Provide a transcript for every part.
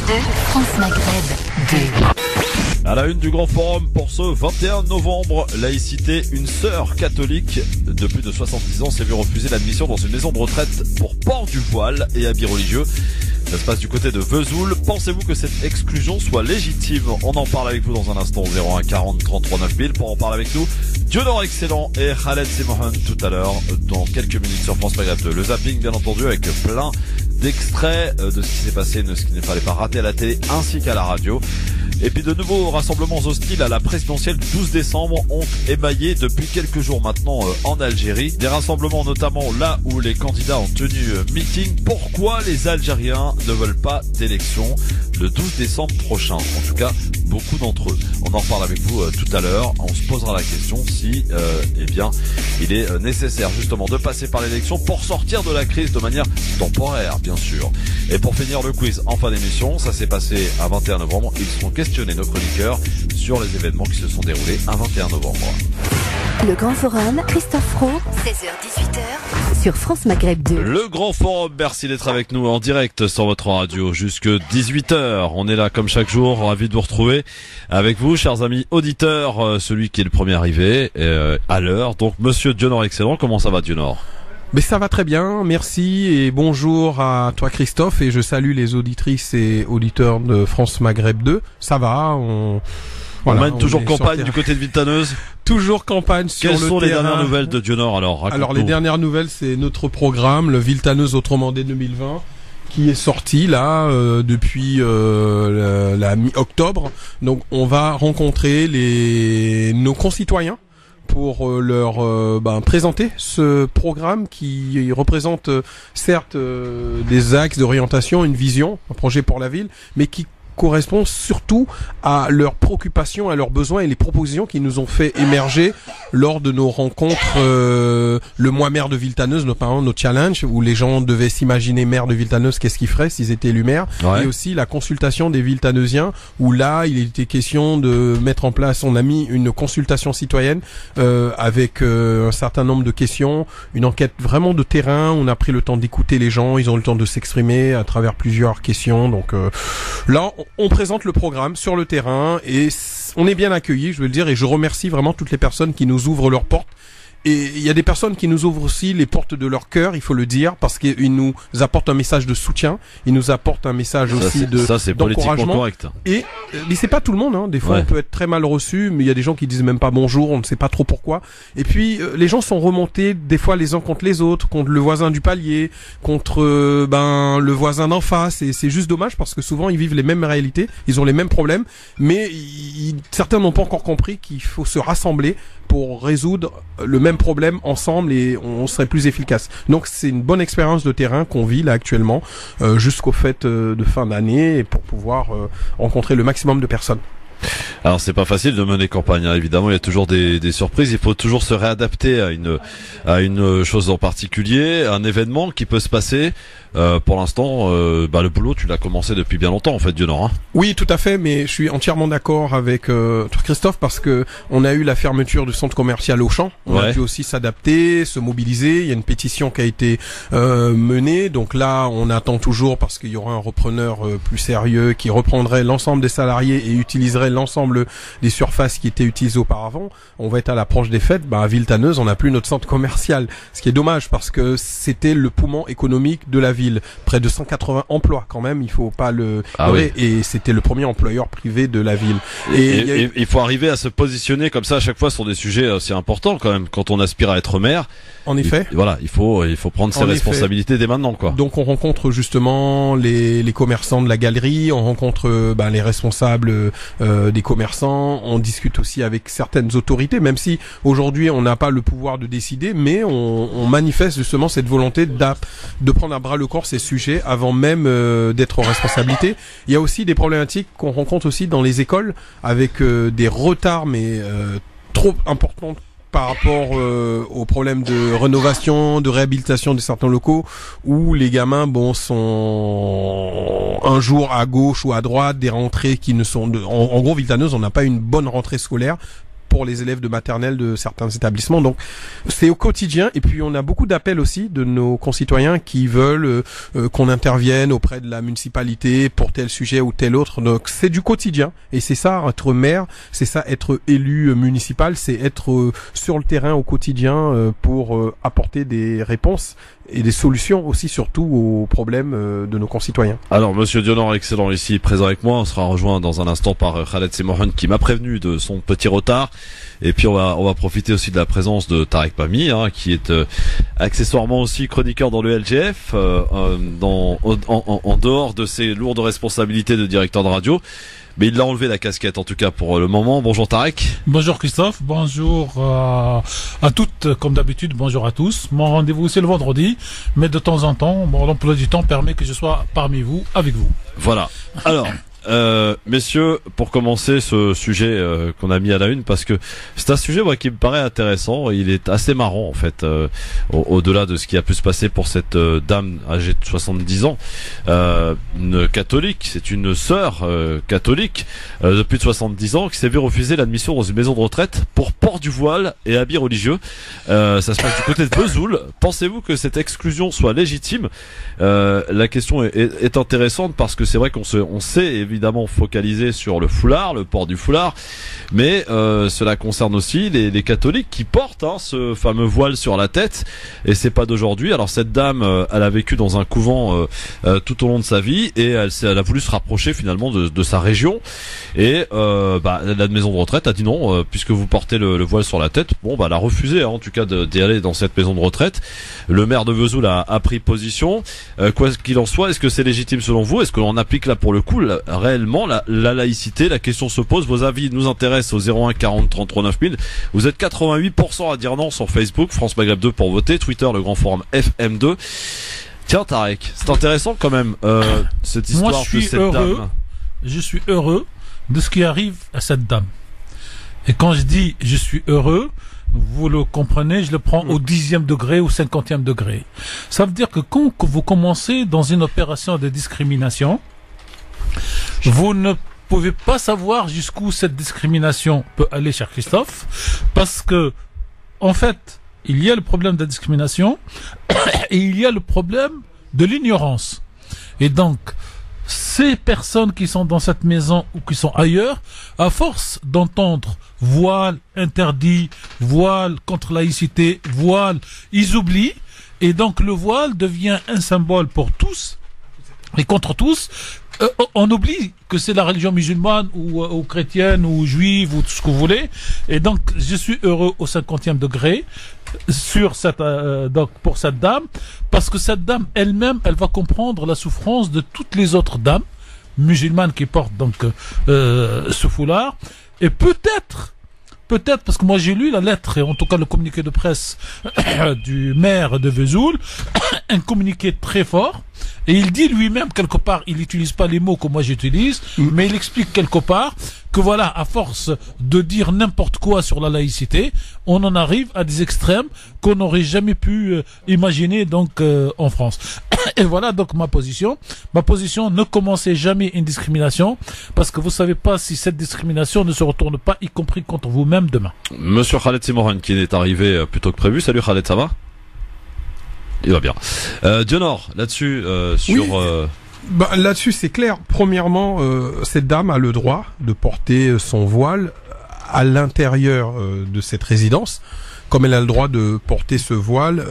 France Maghreb 2. À la une du Grand Forum pour ce 21 novembre, laïcité, une sœur catholique de plus de 70 ans s'est vue refuser l'admission dans une maison de retraite pour port du voile et habits religieux. Ça se passe du côté de Vesoul. Pensez-vous que cette exclusion soit légitime? On en parle avec vous dans un instant au 01 40 33 9000. Pour en parler avec nous, Dionor Excellent et Khaled Simohan tout à l'heure dans quelques minutes sur France Maghreb 2. Le zapping bien entendu avec plein d'extraits de ce qui s'est passé, de ce qu'il ne fallait pas rater à la télé ainsi qu'à la radio. Et puis de nouveaux rassemblements hostiles à la présidentielle du 12 décembre ont émaillé depuis quelques jours maintenant en Algérie. Des rassemblements notamment là où les candidats ont tenu meeting. Pourquoi les Algériens ne veulent pas d'élection le 12 décembre prochain? En tout cas, beaucoup d'entre eux. On en reparle avec vous tout à l'heure. On se posera la question si il est nécessaire justement de passer par l'élection pour sortir de la crise de manière temporaire, bien sûr. Et pour finir le quiz en fin d'émission, ça s'est passé à 21 novembre. Ils seront questionner nos chroniqueurs sur les événements qui se sont déroulés à 21 novembre. Le Grand Forum, Christophe Roux, 16h-18h, sur France Maghreb 2. Le Grand Forum, merci d'être avec nous en direct sur votre radio jusque 18h. On est là comme chaque jour, ravi de vous retrouver avec vous, chers amis auditeurs, celui qui est le premier arrivé à l'heure. Donc, monsieur Dionor Excellent, comment ça va Dionor? Mais ça va très bien, merci et bonjour à toi Christophe et je salue les auditrices et auditeurs de France Maghreb 2. Ça va, on mène toujours campagne du côté de Villetaneuse. Toujours campagne sur le terrain. Quelles sont les dernières nouvelles de Dionor alors? Alors les dernières nouvelles, c'est notre programme, le Villetaneuse Autrement dit 2020, qui est sorti là depuis la mi-octobre. Donc on va rencontrer nos concitoyens pour leur présenter ce programme qui représente certes des axes d'orientation, une vision, un projet pour la ville, mais qui correspond surtout à leurs préoccupations, à leurs besoins et les propositions qui nous ont fait émerger lors de nos rencontres, le mois maire de Villetaneuse, notamment nos challenges, où les gens devaient s'imaginer maire de Villetaneuse, qu'est-ce qu'ils feraient s'ils étaient élus maires, et aussi la consultation des Villetaneusiens, où là, il était question de mettre en place, on a mis une consultation citoyenne avec un certain nombre de questions, une enquête vraiment de terrain, on a pris le temps d'écouter les gens, ils ont eu le temps de s'exprimer à travers plusieurs questions, donc là, on présente le programme sur le terrain et on est bien accueillis, je veux le dire, et je remercie vraiment toutes les personnes qui nous ouvrent leurs portes. Et il y a des personnes qui nous ouvrent aussi les portes de leur cœur, il faut le dire, parce qu'ils nous apportent un message de soutien, ils nous apportent un message aussi d'encouragement. Correct. Mais c'est pas tout le monde, hein. Des fois on peut être très mal reçu, mais il y a des gens qui disent même pas bonjour, on ne sait pas trop pourquoi. Et puis les gens sont remontés des fois les uns contre les autres, contre le voisin du palier, contre le voisin d'en face. Et c'est juste dommage parce que souvent ils vivent les mêmes réalités, ils ont les mêmes problèmes, mais certains n'ont pas encore compris qu'il faut se rassembler pour résoudre le même problème ensemble et on serait plus efficace. Donc c'est une bonne expérience de terrain qu'on vit là actuellement jusqu'aux fêtes de fin d'année et pour pouvoir rencontrer le maximum de personnes. Alors c'est pas facile de mener campagne, hein. Évidemment il y a toujours des surprises, il faut toujours se réadapter à une chose en particulier, un événement qui peut se passer. Pour l'instant, le boulot tu l'as commencé depuis bien longtemps en fait, Dionor. Hein. Oui, tout à fait, mais je suis entièrement d'accord avec toi Christophe parce que on a eu la fermeture du centre commercial Auchan. On a dû aussi s'adapter, se mobiliser. Il y a une pétition qui a été menée, donc là on attend toujours parce qu'il y aura un repreneur plus sérieux qui reprendrait l'ensemble des salariés et utiliserait l'ensemble des surfaces qui étaient utilisées auparavant. On va être à l'approche des fêtes. À Villetaneuse, on n'a plus notre centre commercial, ce qui est dommage parce que c'était le poumon économique de la ville. Près de 180 emplois quand même, il faut pas le et c'était le premier employeur privé de la ville. Et il faut arriver à se positionner comme ça à chaque fois sur des sujets aussi importants quand même quand on aspire à être maire. En effet. Il faut prendre ses responsabilités dès maintenant quoi. Donc on rencontre justement les commerçants de la galerie, on rencontre les responsables des commerçants, on discute aussi avec certaines autorités, même si aujourd'hui on n'a pas le pouvoir de décider, mais on manifeste justement cette volonté de prendre à bras le corps ces sujets avant même d'être en responsabilité. Il y a aussi des problématiques qu'on rencontre aussi dans les écoles avec des retards mais trop importants par rapport aux problèmes de rénovation, de réhabilitation de certains locaux où les gamins sont un jour à gauche ou à droite, des rentrées qui ne sont en gros Villetaneuse, on n'a pas une bonne rentrée scolaire pour les élèves de maternelle de certains établissements. Donc c'est au quotidien, et puis on a beaucoup d'appels aussi de nos concitoyens qui veulent qu'on intervienne auprès de la municipalité pour tel sujet ou tel autre. Donc c'est du quotidien, et c'est ça être maire, c'est ça être élu municipal, c'est être sur le terrain au quotidien pour apporter des réponses et des solutions aussi, surtout aux problèmes de nos concitoyens. Alors Monsieur Dionor, excellent, ici présent avec moi, on sera rejoint dans un instant par Khaled Semohan qui m'a prévenu de son petit retard, et puis on va profiter aussi de la présence de Tarek Pami, qui est accessoirement aussi chroniqueur dans le LGF, en dehors de ses lourdes responsabilités de directeur de radio. Mais il l'a enlevé la casquette en tout cas pour le moment. Bonjour Tarek. Bonjour Christophe, bonjour à toutes comme d'habitude, bonjour à tous. Mon rendez-vous c'est le vendredi, mais de temps en temps, l'emploi du temps permet que je sois parmi vous, avec vous. Voilà. Alors, messieurs, pour commencer ce sujet qu'on a mis à la une, parce que c'est un sujet qui me paraît intéressant, il est assez marrant en fait, au-delà de ce qui a pu se passer pour cette dame âgée de 70 ans, une catholique, c'est une sœur catholique de plus de 70 ans qui s'est vue refuser l'admission dans une maison de retraite pour port du voile et habits religieux. Ça se passe du côté de Vesoul. Pensez-vous que cette exclusion soit légitime? La question est intéressante parce que c'est vrai qu'on s'est évidemment focalisé sur le foulard, le port du foulard, mais cela concerne aussi les catholiques qui portent ce fameux voile sur la tête, et c'est pas d'aujourd'hui. Alors cette dame, elle a vécu dans un couvent tout au long de sa vie, et elle a voulu se rapprocher finalement de sa région, et la maison de retraite a dit non, puisque vous portez le voile sur la tête. Bon, elle a refusé en tout cas d'y aller dans cette maison de retraite. Le maire de Vesoul a pris position. Quoi qu'il en soit, est-ce que c'est légitime selon vous? Est-ce que l'on applique là pour le coup réellement la laïcité? La question se pose. Vos avis nous intéressent au 01 40 33 9000. Vous êtes 88% à dire non sur Facebook, France Maghreb 2 pour voter, Twitter, le grand forum FM2. Tiens Tarek, c'est intéressant quand même cette histoire. Moi, de cette dame. Je suis heureux de ce qui arrive à cette dame. Et quand je dis je suis heureux, vous le comprenez, je le prends au 10e degré ou 50e degré. Ça veut dire que quand vous commencez dans une opération de discrimination, vous ne pouvez pas savoir jusqu'où cette discrimination peut aller, cher Christophe, parce que, en fait, il y a le problème de la discrimination et il y a le problème de l'ignorance. Et donc, ces personnes qui sont dans cette maison ou qui sont ailleurs, à force d'entendre voile interdit, voile contre laïcité, voile, ils oublient, et donc le voile devient un symbole pour tous et contre tous. On oublie que c'est la religion musulmane ou chrétienne ou juive ou tout ce que vous voulez, et donc je suis heureux au 50e degré sur donc pour cette dame, parce que cette dame elle-même, elle va comprendre la souffrance de toutes les autres dames musulmanes qui portent donc ce foulard. Et peut-être parce que moi j'ai lu la lettre, et en tout cas le communiqué de presse du maire de Vesoul, un communiqué très fort, et il dit lui-même quelque part, il n'utilise pas les mots que moi j'utilise, mais il explique quelque part que voilà, à force de dire n'importe quoi sur la laïcité, on en arrive à des extrêmes qu'on n'aurait jamais pu imaginer donc en France. Et voilà donc ma position. Ma position, ne commencez jamais une discrimination, parce que vous savez pas si cette discrimination ne se retourne pas, y compris contre vous-même demain. Monsieur Khaled Semohan qui est arrivé plus tôt que prévu. Salut Khaled, ça va? Il va bien. Dionor, là-dessus, sur... Oui. Là-dessus, c'est clair. Premièrement, cette dame a le droit de porter son voile à l'intérieur de cette résidence, comme elle a le droit de porter ce voile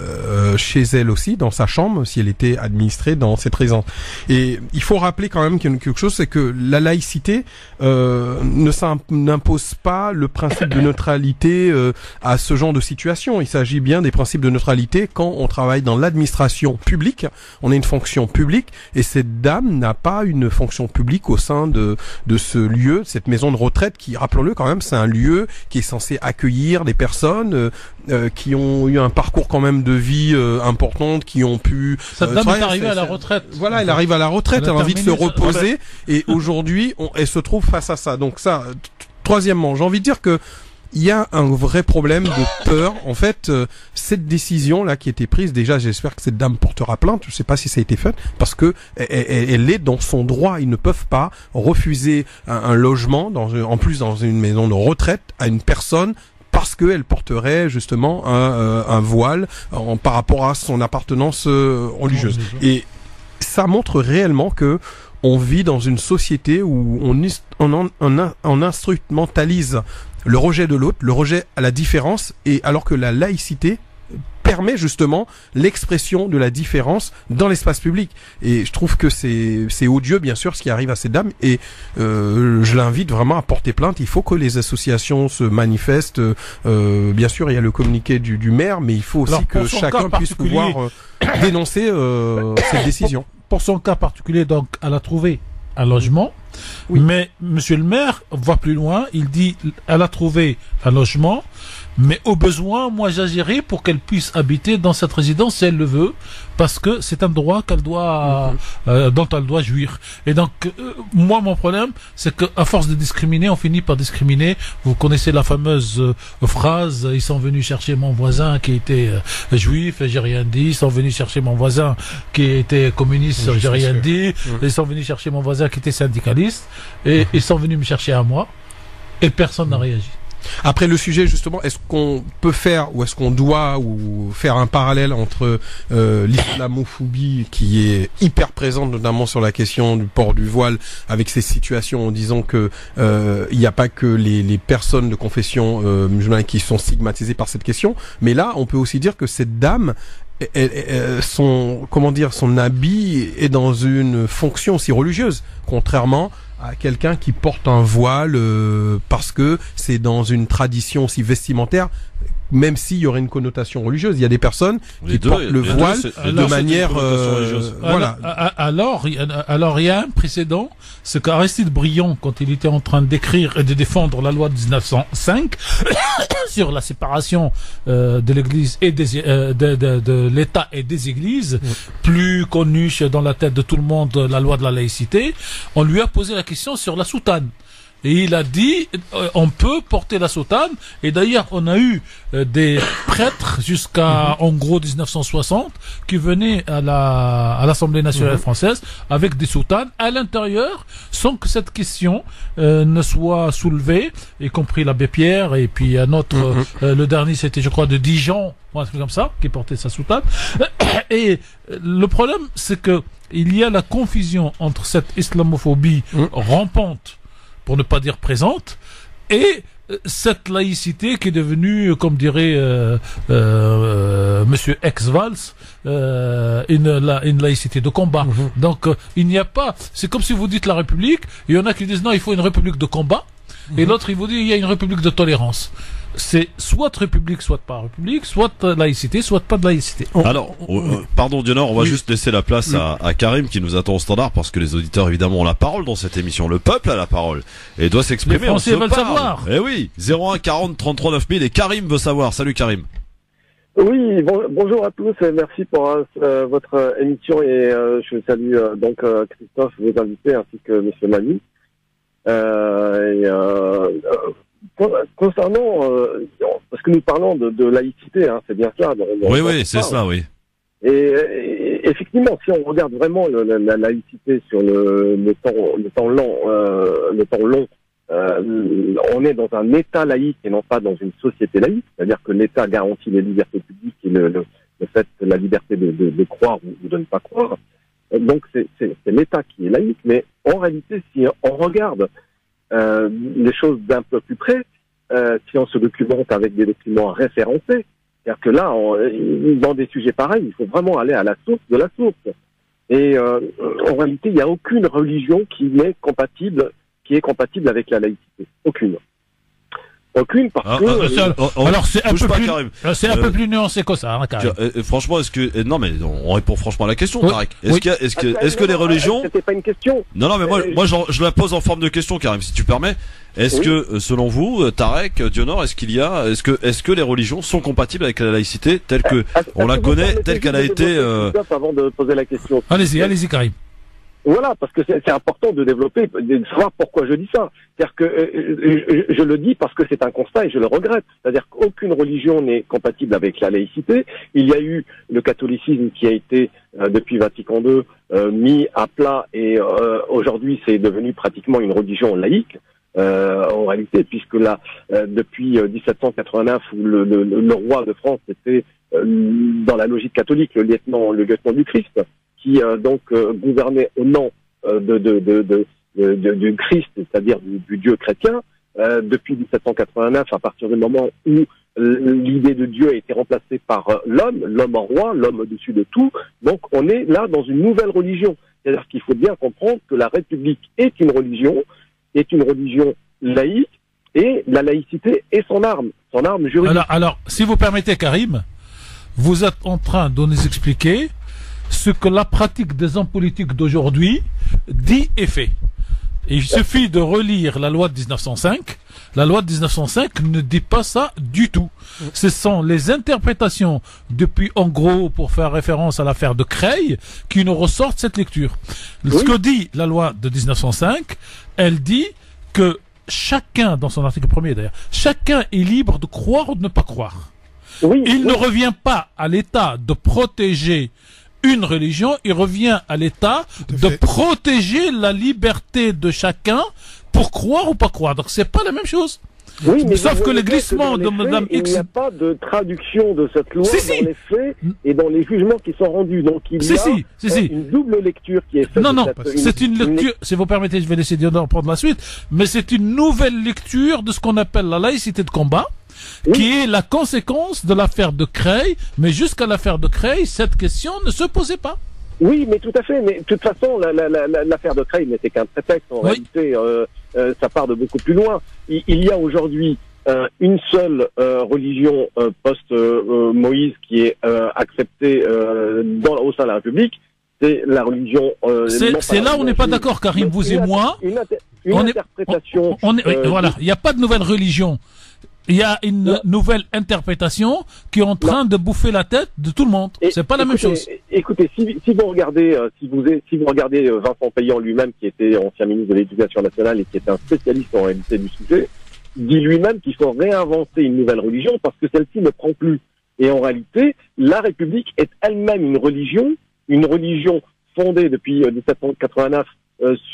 chez elle aussi, dans sa chambre, si elle était administrée dans cette résidence. Et il faut rappeler quand même quelque chose, c'est que la laïcité n'impose pas le principe de neutralité à ce genre de situation. Il s'agit bien des principes de neutralité quand on travaille dans l'administration publique, on a une fonction publique, et cette dame n'a pas une fonction publique au sein de ce lieu, cette maison de retraite qui, rappelons-le quand même, c'est un lieu qui est censé accueillir des personnes qui ont eu un parcours quand même de vie importante, qui ont pu... Cette dame est arrivée à la retraite. Voilà, elle arrive à la retraite, elle a envie de se reposer, et aujourd'hui, elle se trouve face à ça. Donc ça, troisièmement, j'ai envie de dire que il y a un vrai problème de peur. En fait, cette décision là qui a été prise, déjà, j'espère que cette dame portera plainte. Je sais pas si ça a été fait, parce que elle est dans son droit. Ils ne peuvent pas refuser un logement, en plus dans une maison de retraite, à une personne parce qu'elle porterait justement un voile par rapport à son appartenance religieuse. Et ça montre réellement que on vit dans une société où on instrumentalise le rejet de l'autre, le rejet à la différence, et alors que la laïcité permet justement l'expression de la différence dans l'espace public. Et je trouve que c'est odieux, bien sûr, ce qui arrive à ces dames, et je l'invite vraiment à porter plainte. Il faut que les associations se manifestent. Bien sûr, il y a le communiqué du maire, mais il faut aussi que chacun puisse pouvoir dénoncer cette décision. Pour son cas particulier, donc, elle a trouvé un logement, oui. Mais monsieur le maire va plus loin, il dit, elle a trouvé un logement, mais au besoin, moi j'agirai pour qu'elle puisse habiter dans cette résidence si elle le veut, parce que c'est un droit qu'elle doit, dont elle doit jouir. Et donc, moi mon problème, c'est qu'à force de discriminer, on finit par discriminer. Vous connaissez la fameuse phrase, ils sont venus chercher mon voisin qui était juif, j'ai rien dit, ils sont venus chercher mon voisin qui était communiste, j'ai rien dit, ils sont venus chercher mon voisin qui était syndicaliste, et ils sont venus me chercher à moi, et personne n'a réagi. Après le sujet justement, est-ce qu'on peut faire ou est-ce qu'on doit ou faire un parallèle entre l'islamophobie qui est hyper présente notamment sur la question du port du voile avec ces situations en disant que il n'y a pas que les personnes de confession musulmane qui sont stigmatisées par cette question, mais là on peut aussi dire que cette dame son habit est dans une fonction aussi religieuse, contrairement à quelqu'un qui porte un voile parce que c'est dans une tradition aussi vestimentaire, même s'il y aurait une connotation religieuse. Il y a des personnes qui portent le voile de manière voilà. Alors il y a un précédent, c'est qu'Aristide Briand, quand il était en train d'écrire et de défendre la loi de 1905 sur la séparation de l'Église et de l'État et des Églises, plus connue dans la tête de tout le monde, la loi de la laïcité, on lui a posé la question sur la soutane. Et il a dit, on peut porter la soutane. Et d'ailleurs, on a eu des prêtres jusqu'à, en gros, 1960, qui venaient à l'Assemblée nationale française avec des soutanes à l'intérieur, sans que cette question ne soit soulevée, y compris l'abbé Pierre, et puis un autre, le dernier, c'était, je crois, de Dijon, ou un truc comme ça, qui portait sa soutane. Et le problème, c'est que il y a la confusion entre cette islamophobie rampante, pour ne pas dire présente, et cette laïcité qui est devenue, comme dirait Monsieur Ex-Valls, une laïcité de combat. Donc il n'y a pas, c'est comme si vous dites la République, il y en a qui disent non, il faut une République de combat, et l'autre il vous dit il y a une République de tolérance. C'est soit république, soit pas république, soit laïcité, soit pas de laïcité. Alors, pardon Dionor, on va juste laisser la place à Karim qui nous attend au standard parce que les auditeurs évidemment ont la parole dans cette émission. Le peuple a la parole et doit s'exprimer. Les Français veulent savoir. Eh oui, 01 40 33 9000 et Karim veut savoir. Salut Karim. Oui, bonjour à tous et merci pour votre émission et je salue donc Christophe, vos invités ainsi que Monsieur Mani. Concernant, parce que nous parlons de laïcité, hein, c'est bien ça. Oui, c'est ça, oui. Et effectivement, si on regarde vraiment la laïcité sur le temps long, on est dans un État laïque et non pas dans une société laïque. C'est-à-dire que l'État garantit les libertés publiques et le fait de la liberté de croire ou de ne pas croire. Donc c'est l'État qui est laïque, mais en réalité, si on regarde les choses d'un peu plus près, si on se documente avec des documents référencés, c'est-à-dire que là, dans des sujets pareils, il faut vraiment aller à la source de la source. Et en réalité, il n'y a aucune religion qui est compatible avec la laïcité. Aucune parce que... alors c'est un peu plus nuancé que ça, hein, Karim. Franchement, est-ce que... Non, mais on répond franchement à la question, Tarek. Est-ce que les religions... C'était pas une question. Non, mais moi je la pose en forme de question, Karim, si tu permets. Est-ce que, selon vous, Tarek, Dionor, est-ce que les religions sont compatibles avec la laïcité telle que on la connaît, telle qu'elle a été... Avant de poser la question. Allez-y, Karim. Voilà, parce que c'est important de développer, de savoir pourquoi je dis ça. C'est-à-dire que je le dis parce que c'est un constat et je le regrette. C'est-à-dire qu'aucune religion n'est compatible avec la laïcité. Il y a eu le catholicisme qui a été, depuis Vatican II, mis à plat et aujourd'hui c'est devenu pratiquement une religion laïque. En réalité, puisque là, depuis 1789, où le roi de France était dans la logique catholique, le lieutenant du Christ, qui donc gouvernait au nom du Christ, c'est-à-dire du Dieu chrétien, depuis 1789, à partir du moment où l'idée de Dieu a été remplacée par l'homme en roi, l'homme au-dessus de tout. Donc on est là dans une nouvelle religion. C'est-à-dire qu'il faut bien comprendre que la République est une religion laïque, et la laïcité est son arme juridique. Alors, si vous permettez, Karim, vous êtes en train de nous expliquer ce que la pratique des hommes politiques d'aujourd'hui dit et fait. Et il suffit de relire la loi de 1905. La loi de 1905 ne dit pas ça du tout. Ce sont les interprétations depuis, en gros, pour faire référence à l'affaire de Creil, qui nous ressortent cette lecture. Oui. Ce que dit la loi de 1905, elle dit que chacun, dans son article 1er d'ailleurs, chacun est libre de croire ou de ne pas croire. Oui, il ne revient pas à l'État de protéger une religion, il revient à l'État de protéger la liberté de chacun pour croire ou pas croire. Donc c'est pas la même chose. Oui, mais sauf que les glissements de Madame X... Il n'y a pas de traduction de cette loi dans les faits et dans les jugements qui sont rendus. Donc il y a une double lecture qui est faite. Non, c'est une lecture, si vous permettez, je vais laisser Diodore prendre la suite, mais c'est une nouvelle lecture de ce qu'on appelle la laïcité de combat, qui est la conséquence de l'affaire de Creil, mais jusqu'à l'affaire de Creil, cette question ne se posait pas. Oui, mais tout à fait. Mais de toute façon, l'affaire de Creil n'était qu'un prétexte. En réalité, ça part de beaucoup plus loin. Il y a aujourd'hui une seule religion post-Moïse qui est acceptée au sein de la République. C'est la religion. C'est là où on n'est pas d'accord, Karim, vous et moi. Une interprétation. Voilà, il n'y a pas de nouvelle religion. Il y a une nouvelle interprétation qui est en train de bouffer la tête de tout le monde. C'est pas la même chose. Écoutez, si vous regardez, si vous regardez Vincent Payan lui-même, qui était ancien ministre de l'Éducation nationale et qui est un spécialiste en réalité du sujet, dit lui-même qu'il faut réinventer une nouvelle religion parce que celle-ci ne prend plus. Et en réalité, la République est elle-même une religion fondée depuis 1789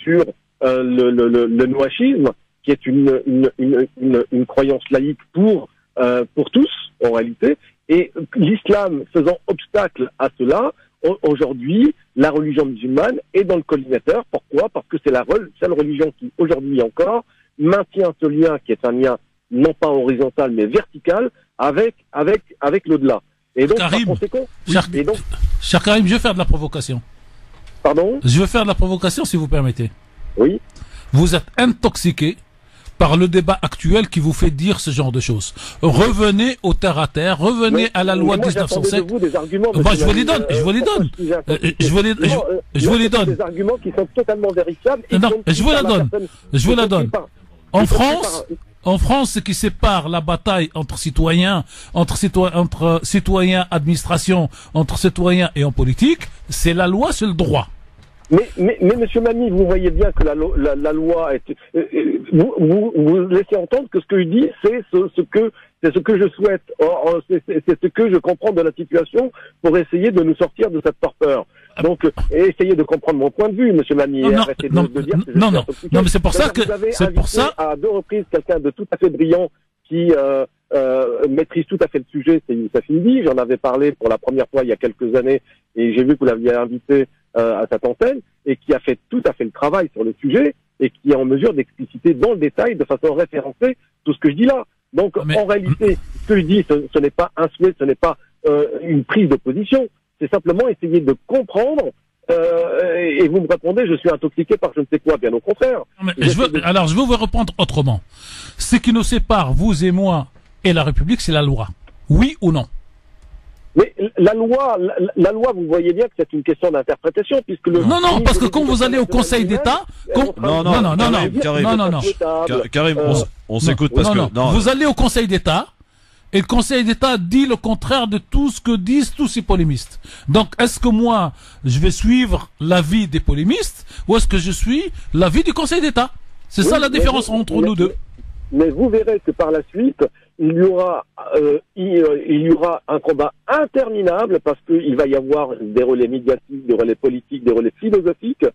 sur le noachisme, qui est une croyance laïque pour tous, en réalité. Et l'islam faisant obstacle à cela, aujourd'hui, la religion musulmane est dans le collimateur. Pourquoi ? Parce que c'est la seule religion qui, aujourd'hui encore, maintient ce lien qui est un lien non pas horizontal, mais vertical, avec l'au-delà. Et donc, Karim, par conséquent... Cher Karim, je veux faire de la provocation. Pardon ? Je veux faire de la provocation, si vous permettez. Oui. Vous êtes intoxiqué par le débat actuel qui vous fait dire ce genre de choses. Revenez au terre à terre, revenez à la loi de 1905. Je vous les donne, je vous les donne. Des arguments qui sont totalement vérifiables. Je vous la donne. En France, ce qui sépare la bataille entre citoyens, administration, entre citoyens et en politique, c'est la loi, c'est le droit. Mais Monsieur Mami, vous voyez bien que la loi est. Vous laissez entendre que ce que je dis, c'est ce que je souhaite. C'est ce que je comprends de la situation pour essayer de nous sortir de cette torpeur. Donc, essayez de comprendre mon point de vue, Monsieur Mami, et arrêtez de dire que non, mais c'est pour ça que vous avez invité à 2 reprises quelqu'un de tout à fait brillant qui maîtrise tout à fait le sujet, c'est Youssef Indy. J'en avais parlé pour la première fois il y a quelques années et j'ai vu que vous l'aviez invité à cette antenne et qui a fait tout à fait le travail sur le sujet et qui est en mesure d'expliciter dans le détail de façon référencée tout ce que je dis là. Donc en réalité, ce que je dis, ce n'est pas un souhait, ce n'est pas une prise de position, c'est simplement essayer de comprendre et vous me répondez, je suis intoxiqué par je ne sais quoi, bien au contraire. Alors je veux vous répondre autrement. Ce qui nous sépare, vous et moi, et la République, c'est la loi. Oui ou non? Mais la loi, vous voyez bien que c'est une question d'interprétation, puisque Non, parce que quand vous allez au Conseil d'État, Karim, on s'écoute parce que vous allez au Conseil d'État, Et le Conseil d'État dit le contraire de tout ce que disent tous ces polémistes. Donc, est-ce que moi, je vais suivre l'avis des polémistes ou est-ce que je suis l'avis du Conseil d'État? C'est ça la différence entre nous deux. Mais vous verrez que par la suite, il y aura un combat interminable parce qu'il va y avoir des relais médiatiques, des relais politiques, des relais philosophiques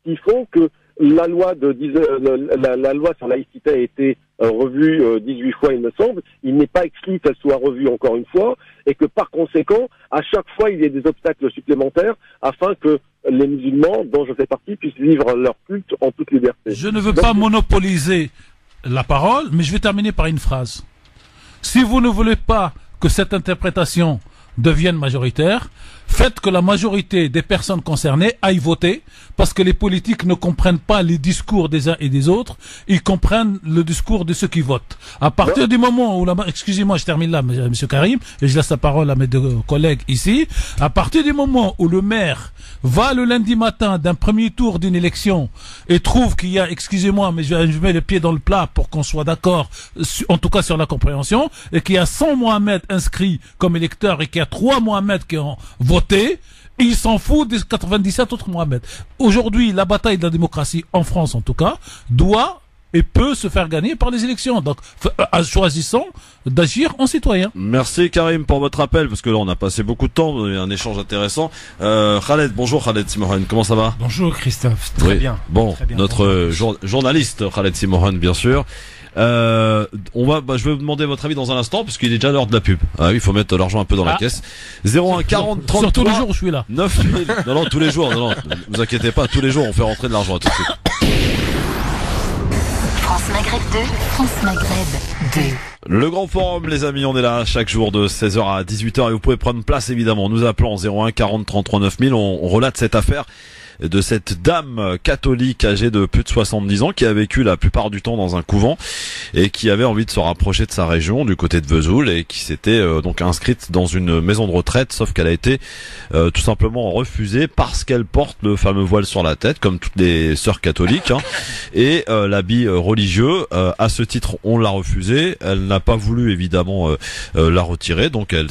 qui font que la loi la loi sur laïcité a été revue 18 fois, il me semble. Il n'est pas exclu qu'elle soit revue encore une fois et que par conséquent, à chaque fois, il y ait des obstacles supplémentaires afin que les musulmans, dont je fais partie, puissent vivre leur culte en toute liberté. Je ne veux pas monopoliser la parole, mais je vais terminer par une phrase. Si vous ne voulez pas que cette interprétation devienne majoritaire, faites que la majorité des personnes concernées aillent voter, parce que les politiques ne comprennent pas les discours des uns et des autres, ils comprennent le discours de ceux qui votent. À partir du moment où excusez-moi, je termine là, monsieur Karim, et je laisse la parole à mes deux collègues ici, à partir du moment où le maire va le lundi matin d'un premier tour d'une élection et trouve qu'il y a, excusez-moi, mais je mets le pied dans le plat pour qu'on soit d'accord, en tout cas sur la compréhension, et qu'il y a 100 Mohamed inscrits comme électeurs et qu'il y a 3 Mohamed qui ont voté, il s'en fout des 97 autres Mohamed. Aujourd'hui, la bataille de la démocratie, en France en tout cas, doit et peut se faire gagner par les élections. Donc, choisissons d'agir en citoyen. Merci Karim pour votre appel, parce que là on a passé beaucoup de temps, un échange intéressant. Khaled, bonjour Khaled Simohan, comment ça va? Bonjour Christophe, très bien. Bon, très bien, notre journaliste Khaled Simohan, bien sûr. je vais vous demander votre avis dans un instant, parce qu'il est déjà l'heure de la pub. Ah oui, il faut mettre l'argent un peu dans la caisse. 01 40 33 sur tous les jours où je suis là. 9000. Non, tous les jours. Non, vous inquiétez pas, tous les jours on fait rentrer de l'argent à tout de suite. France Maghreb 2, France Maghreb 2. Le grand forum, les amis, on est là chaque jour de 16h à 18h et vous pouvez prendre place évidemment. Nous appelons 01 40 33 9000. On relate cette affaire de cette dame catholique âgée de plus de 70 ans qui a vécu la plupart du temps dans un couvent et qui avait envie de se rapprocher de sa région du côté de Vesoul et qui s'était donc inscrite dans une maison de retraite, sauf qu'elle a été tout simplement refusée parce qu'elle porte le fameux voile sur la tête comme toutes les sœurs catholiques et l'habit religieux. À ce titre, on l'a refusée. Elle n'a pas voulu évidemment la retirer, donc elle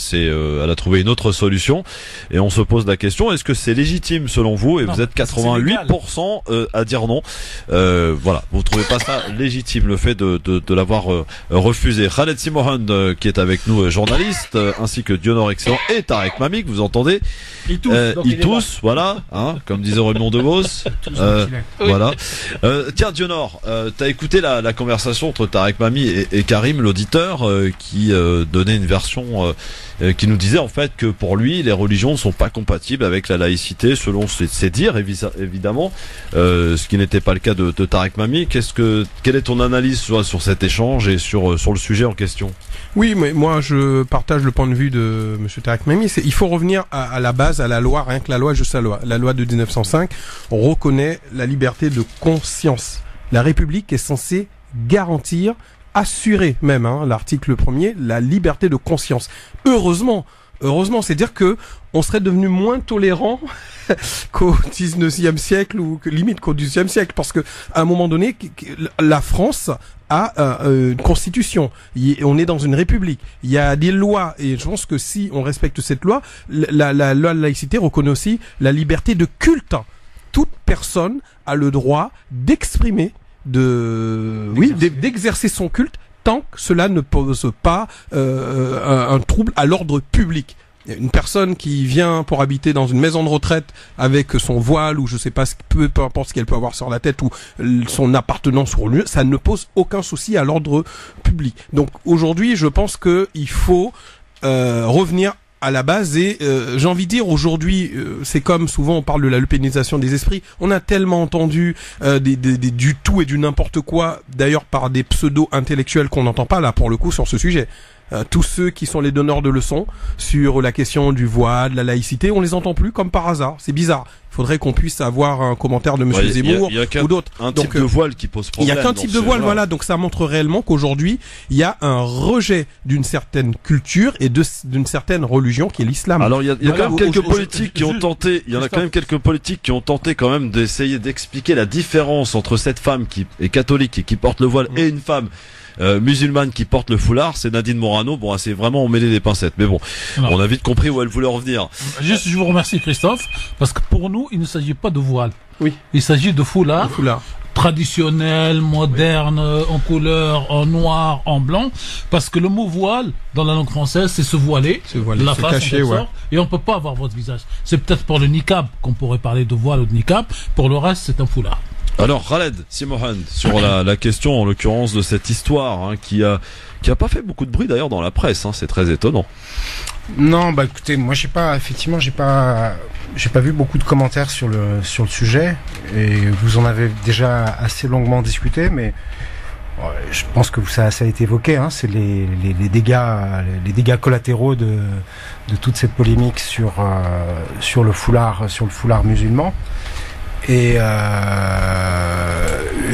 a trouvé une autre solution et on se pose la question, est-ce que c'est légitime selon vous? Et non. Vous êtes 88% à dire non. Voilà, vous trouvez pas ça légitime, le fait de l'avoir refusé? Khaled Simohan qui est avec nous, journaliste, ainsi que Dionor Excellent et Tarek Mamik, vous entendez? Ils tous, voilà, comme disait Raymond DeVos. Voilà. Tiens Dionor, t'as écouté la conversation entre Tarek Mami et Karim, l'auditeur, qui donnait une version qui nous disait en fait que pour lui les religions ne sont pas compatibles avec la laïcité selon ses dires évidemment, ce qui n'était pas le cas de Tarek Mami. Quelle est ton analyse sur cet échange et sur le sujet en question? Oui, mais moi je partage le point de vue de monsieur Tarek Mami. Il faut revenir à la base, à la loi, rien que la loi, juste la loi. La loi de 1905 reconnaît la liberté de conscience. La République est censée garantir, assurer même, l'article 1er, la liberté de conscience. Heureusement, c'est-à-dire que on serait devenu moins tolérant qu'au 19e siècle ou limite qu'au 18e siècle, parce que à un moment donné, la France a une constitution, on est dans une république, il y a des lois, et je pense que si on respecte cette loi, la loi de laïcité reconnaît aussi la liberté de culte. Toute personne a le droit d'exprimer, d'exercer son culte tant que cela ne pose pas un trouble à l'ordre public. Une personne qui vient pour habiter dans une maison de retraite avec son voile ou je sais pas, peu importe ce qu'elle peut avoir sur la tête ou son appartenance au lieu, ça ne pose aucun souci à l'ordre public. Donc aujourd'hui, je pense que il faut revenir à la base et j'ai envie de dire aujourd'hui, c'est comme souvent on parle de la lupénisation des esprits. On a tellement entendu du tout et du n'importe quoi, d'ailleurs par des pseudo-intellectuels qu'on n'entend pas là pour le coup sur ce sujet. Tous ceux qui sont les donneurs de leçons sur la question du voile, de la laïcité, on les entend plus comme par hasard. C'est bizarre. Il faudrait qu'on puisse avoir un commentaire de monsieur Zemmour ou d'autres. Un type de voile qui pose problème. Il y a qu'un type de voile, voilà. Donc ça montre réellement qu'aujourd'hui, il y a un rejet d'une certaine culture et d'une certaine religion qui est l'islam. Alors il y a quand même quelques politiques qui ont tenté, quand même d'essayer d'expliquer la différence entre cette femme qui est catholique et qui porte le voile et une femme musulmane qui porte le foulard, c'est Nadine Morano. Bon, c'est vraiment emmêlé des pincettes. Mais bon, Non. on a vite compris où elle voulait revenir. Juste, je vous remercie Christophe, parce que pour nous, il ne s'agit pas de voile. Oui. Il s'agit de Le foulard. foulard. Traditionnel, moderne, en couleur, en noir, en blanc, parce que le mot voile dans la langue française, c'est se voiler, Se voiler, la se face, cacher, en quelque ouais. sorte, et on peut pas avoir votre visage. C'est peut-être pour le niqab qu'on pourrait parler de voile ou de niqab. Pour le reste, c'est un foulard. Alors, Khaled Simohan, sur la question en l'occurrence de cette histoire hein, qui a pas fait beaucoup de bruit d'ailleurs dans la presse. Hein, c'est très étonnant. Non, bah écoutez, moi j'ai pas vu beaucoup de commentaires sur le sujet, et vous en avez déjà assez longuement discuté, mais je pense que ça a été évoqué, hein, c'est les dégâts collatéraux de toute cette polémique sur le foulard musulman. Et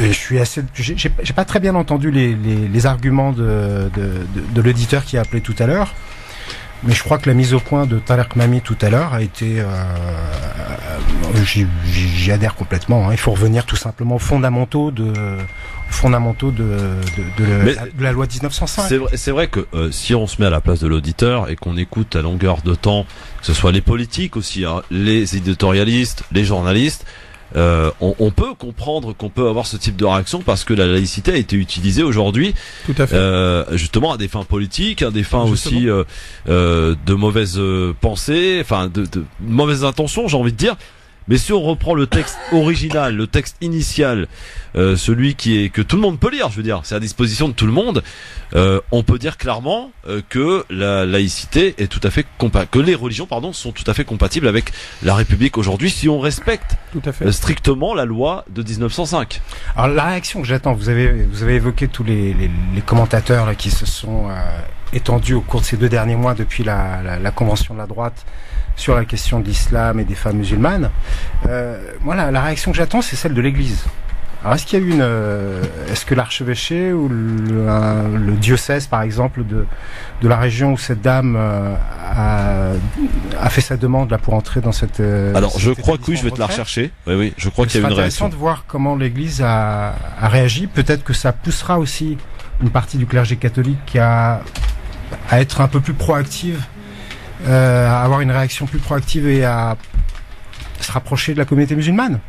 je suis j'ai pas très bien entendu les arguments de l'auditeur qui a appelé tout à l'heure. Mais je crois que la mise au point de Tarek Mami tout à l'heure a été, j'y adhère complètement. Hein. Il faut revenir tout simplement aux fondamentaux de la loi 1905. C'est vrai que si on se met à la place de l'auditeur et qu'on écoute à longueur de temps, que ce soit les politiques aussi, hein, les éditorialistes, les journalistes, on peut comprendre qu'on peut avoir ce type de réaction parce que la laïcité a été utilisée aujourd'hui Tout à fait. justement à des fins politiques, à des fins Justement. aussi de mauvaises pensées, enfin de mauvaises intentions, j'ai envie de dire. Mais si on reprend le texte original, le texte initial, celui que tout le monde peut lire, je veux dire, c'est à disposition de tout le monde, on peut dire clairement que la laïcité est tout à fait que les religions, sont tout à fait compatibles avec la République aujourd'hui si on respecte Tout à fait. strictement la loi de 1905. Alors la réaction que j'attends, vous avez évoqué tous les commentateurs là, qui se sont étendus au cours de ces 2 derniers mois depuis la convention de la droite sur la question de l'islam et des femmes musulmanes. Moi, la réaction que j'attends, c'est celle de l'Église. Alors, est-ce qu'il y a eu est-ce que l'archevêché ou le diocèse, par exemple, de la région où cette dame a fait sa demande là pour entrer dans cette Alors, je crois que oui, établissement je vais te la de retraite. rechercher. Oui, je crois qu'il y a eu une intéressant réaction. de voir comment l'Église a réagi. Peut-être que ça poussera aussi une partie du clergé catholique à être un peu plus proactive, à avoir une réaction plus proactive et à se rapprocher de la communauté musulmane.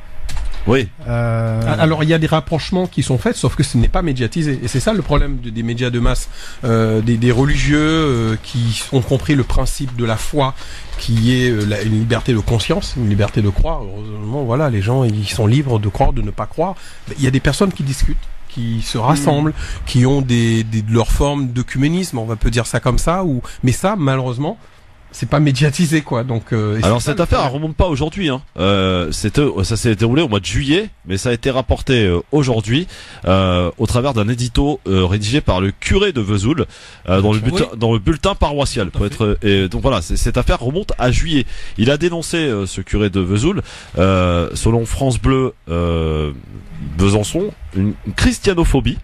Oui. Alors il y a des rapprochements qui sont faits, sauf que ce n'est pas médiatisé. Et c'est ça le problème des médias de masse, des religieux qui ont compris le principe de la foi, qui est une liberté de conscience, une liberté de croire. Heureusement, voilà, les gens ils sont libres de croire, de ne pas croire. Il y a des personnes qui discutent, qui se rassemblent, qui ont leur forme d'œcuménisme, on va peut dire ça comme ça. Mais ça, malheureusement, c'est pas médiatisé, quoi. Donc alors cette affaire elle remonte pas aujourd'hui, hein. Ça s'est déroulé au mois de juillet, mais ça a été rapporté aujourd'hui au travers d'un édito rédigé par le curé de Vesoul dans le bulletin paroissial. Et donc voilà, cette affaire remonte à juillet. Il a dénoncé ce curé de Vesoul, selon France Bleu Besançon, une christianophobie,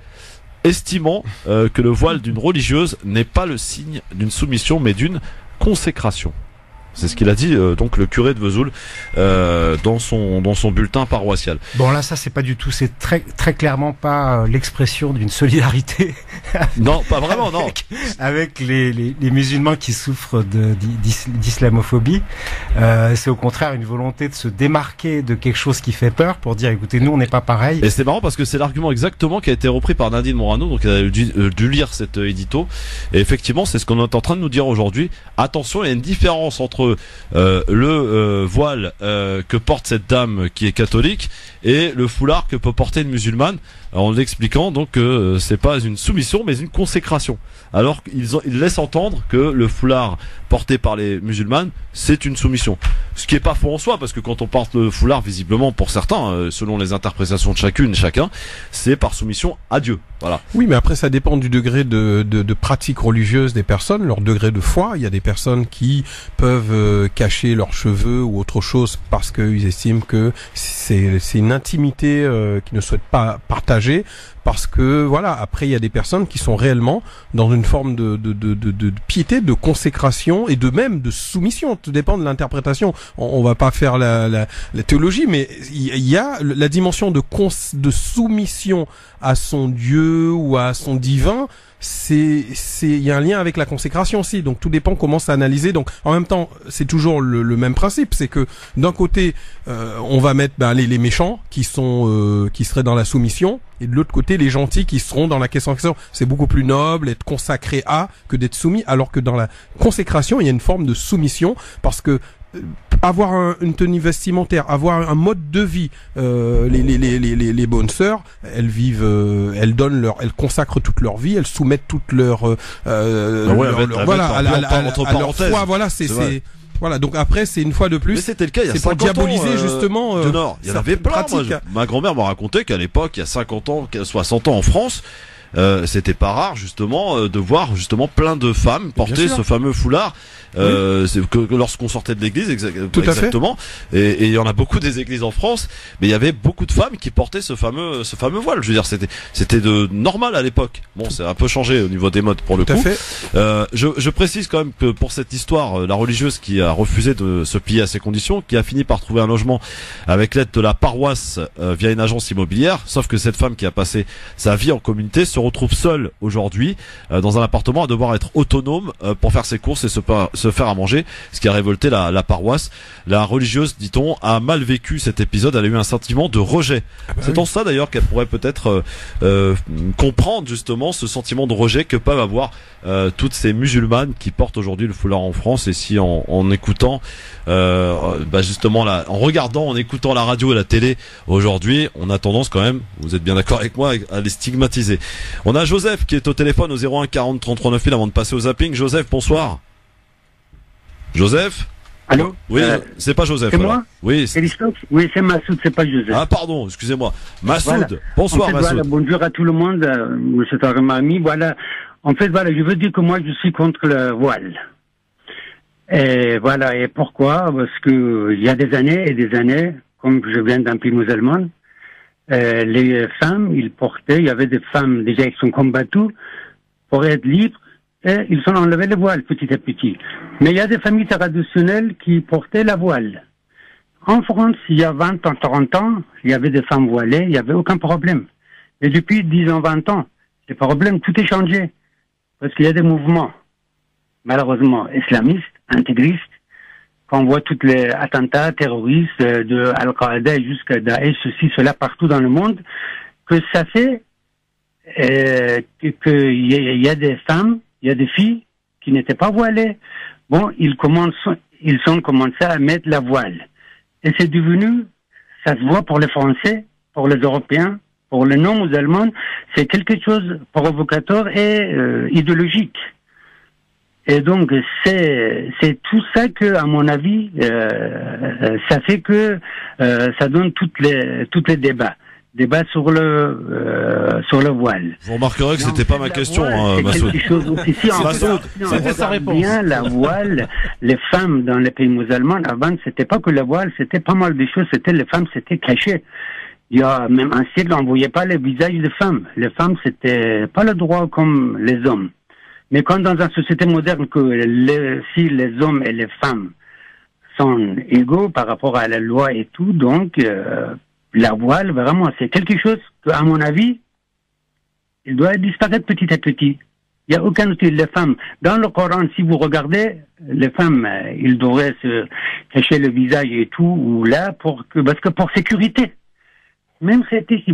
estimant que le voile d'une religieuse n'est pas le signe d'une soumission, mais d'une consécration. C'est ce qu'il a dit donc le curé de Vesoul dans son bulletin paroissial. Bon là ça c'est pas du tout, c'est très clairement pas l'expression d'une solidarité. Non, pas vraiment, non. Avec les musulmans qui souffrent d'islamophobie. C'est au contraire une volonté de se démarquer de quelque chose qui fait peur pour dire écoutez nous on n'est pas pareil. Et c'est marrant parce que c'est l'argument exactement qui a été repris par Nadine Morano, donc elle a dû lire cet édito. Et effectivement c'est ce qu'on est en train de nous dire aujourd'hui. Attention, il y a une différence entre le voile que porte cette dame qui est catholique et le foulard que peut porter une musulmane, en expliquant donc que c'est pas une soumission mais une consécration. Alors ils laissent entendre que le foulard porté par les musulmanes c'est une soumission. Ce qui est pas faux en soi, parce que quand on porte le foulard, visiblement pour certains, selon les interprétations de chacun, c'est par soumission à Dieu. Voilà. Oui, mais après ça dépend du degré de pratique religieuse des personnes, leur degré de foi. Il y a des personnes qui peuvent peuvent cacher leurs cheveux ou autre chose parce qu'ils estiment que c'est une intimité qu'ils ne souhaitent pas partager. Parce que voilà, après il y a des personnes qui sont réellement dans une forme de piété, de consécration et de soumission. Tout dépend de l'interprétation. On va pas faire la théologie, mais il y a la dimension de soumission à son Dieu ou à son divin. Il y a un lien avec la consécration aussi, donc tout dépend comment c'est analysé. Donc en même temps, c'est toujours le même principe, c'est que d'un côté, on va mettre les méchants qui seraient dans la soumission, et de l'autre côté, les gentils qui seront dans la consécration. C'est beaucoup plus noble être consacré à que d'être soumis, alors que dans la consécration, il y a une forme de soumission, parce que avoir une tenue vestimentaire, avoir un mode de vie, les bonnes sœurs, elles vivent, elles consacrent toute leur vie, elles soumettent toute leur foi, voilà, donc après, c'est une fois de plus. Mais c'était le cas il y a 50 ans. C'est pour diaboliser, justement. De Nord. Il y en avait plein. Ma grand-mère m'a raconté qu'à l'époque, il y a 50 ans, 60 ans en France, c'était pas rare, justement, de voir, justement, plein de femmes porter ce fameux foulard. C'est que lorsqu'on sortait de l'église, exactement. Et il y en a beaucoup des églises en France, mais il y avait beaucoup de femmes qui portaient ce fameux voile. Je veux dire, c'était de normal à l'époque. Bon, c'est un peu changé au niveau des modes pour le coup. Je précise quand même que pour cette histoire, la religieuse qui a refusé de se plier à ces conditions, qui a fini par trouver un logement avec l'aide de la paroisse via une agence immobilière, sauf que cette femme qui a passé sa vie en communauté se retrouve seule aujourd'hui dans un appartement à devoir être autonome pour faire ses courses et se faire à manger, ce qui a révolté la paroisse. La religieuse, dit-on, a mal vécu cet épisode, elle a eu un sentiment de rejet. C'est en ça d'ailleurs qu'elle pourrait peut-être comprendre justement ce sentiment de rejet que peuvent avoir toutes ces musulmanes qui portent aujourd'hui le foulard en France. Et si en écoutant justement en regardant, en écoutant la radio et la télé aujourd'hui, on a tendance quand même, vous êtes bien d'accord avec moi, à les stigmatiser. On a Joseph qui est au téléphone au 01 40 33 9000 avant de passer au zapping. Joseph, bonsoir. Joseph? Allô? Oui, c'est pas Joseph. C'est moi? Oui. Oui, c'est Massoud, c'est pas Joseph. Ah, pardon, excusez-moi. Massoud. Voilà. Bonsoir, en fait, Massoud. Voilà, bonjour à tout le monde, monsieur Taramami. Voilà. En fait, voilà, je veux dire que moi, je suis contre le voile. Et voilà. Et pourquoi? Parce que il y a des années et des années, comme je viens d'un pays musulman, les femmes, il y avait des femmes déjà qui sont combattues pour être libres. Et ils ont enlevé le voile petit à petit. Mais il y a des familles traditionnelles qui portaient la voile. En France, il y a 20 ans, 30 ans, il y avait des femmes voilées, il n'y avait aucun problème. Et depuis 10 ans, 20 ans, le problème, tout est changé. Parce qu'il y a des mouvements, malheureusement, islamistes, intégristes, qu'on voit tous les attentats terroristes de Al-Qaïda jusqu'à Daesh, ceci, cela, partout dans le monde, que ça fait qu'il y a des femmes, il y a des filles qui n'étaient pas voilées. Bon, ils ont commencé à mettre la voile. Et c'est devenu, ça se voit pour les Français, pour les Européens, pour les non-musulmans, c'est quelque chose de provocateur et idéologique. Et donc, c'est tout ça que, à mon avis, ça fait que ça donne tous les débats. Débat sur le voile. Vous remarquerez que c'était pas ma question, Massoud. C'était sa réponse. Bien la voile, les femmes dans les pays musulmans, avant, c'était pas que la voile, c'était pas mal de choses, les femmes, c'était caché. Il y a même un siècle, on voyait pas le visage des femmes. Les femmes, c'était pas le droit comme les hommes. Mais quand dans une société moderne, si les hommes et les femmes sont égaux par rapport à la loi et tout, donc, la voile, vraiment, c'est quelque chose que, à mon avis, il doit disparaître petit à petit. Il n'y a aucun outil. Les femmes, dans le Coran, si vous regardez, les femmes, ils devraient se cacher le visage et tout, ou là, parce que pour sécurité. Même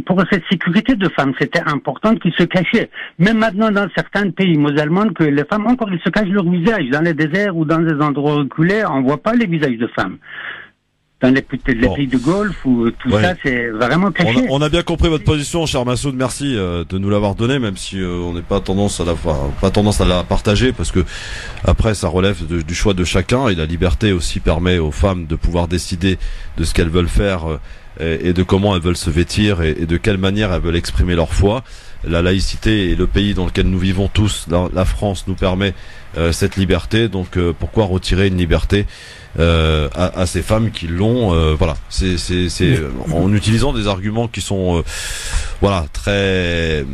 pour cette sécurité de femmes, c'était important qu'ils se cachaient. Même maintenant, dans certains pays musulmans, que les femmes, encore, ils se cachent leur visage. Dans les déserts ou dans des endroits reculés, on ne voit pas les visages de femmes. dans les pays de Golfe où tout ça c'est vraiment caché. On a bien compris votre position, cher Massoud. Merci de nous l'avoir donné, même si on n'est pas tendance à la partager, parce que après ça relève du choix de chacun, et la liberté aussi permet aux femmes de pouvoir décider de ce qu'elles veulent faire et de comment elles veulent se vêtir et de quelle manière elles veulent exprimer leur foi. La laïcité et le pays dans lequel nous vivons tous, la France, nous permet cette liberté. Donc pourquoi retirer une liberté à ces femmes qui l'ont? Voilà, c'est en utilisant des arguments qui sont très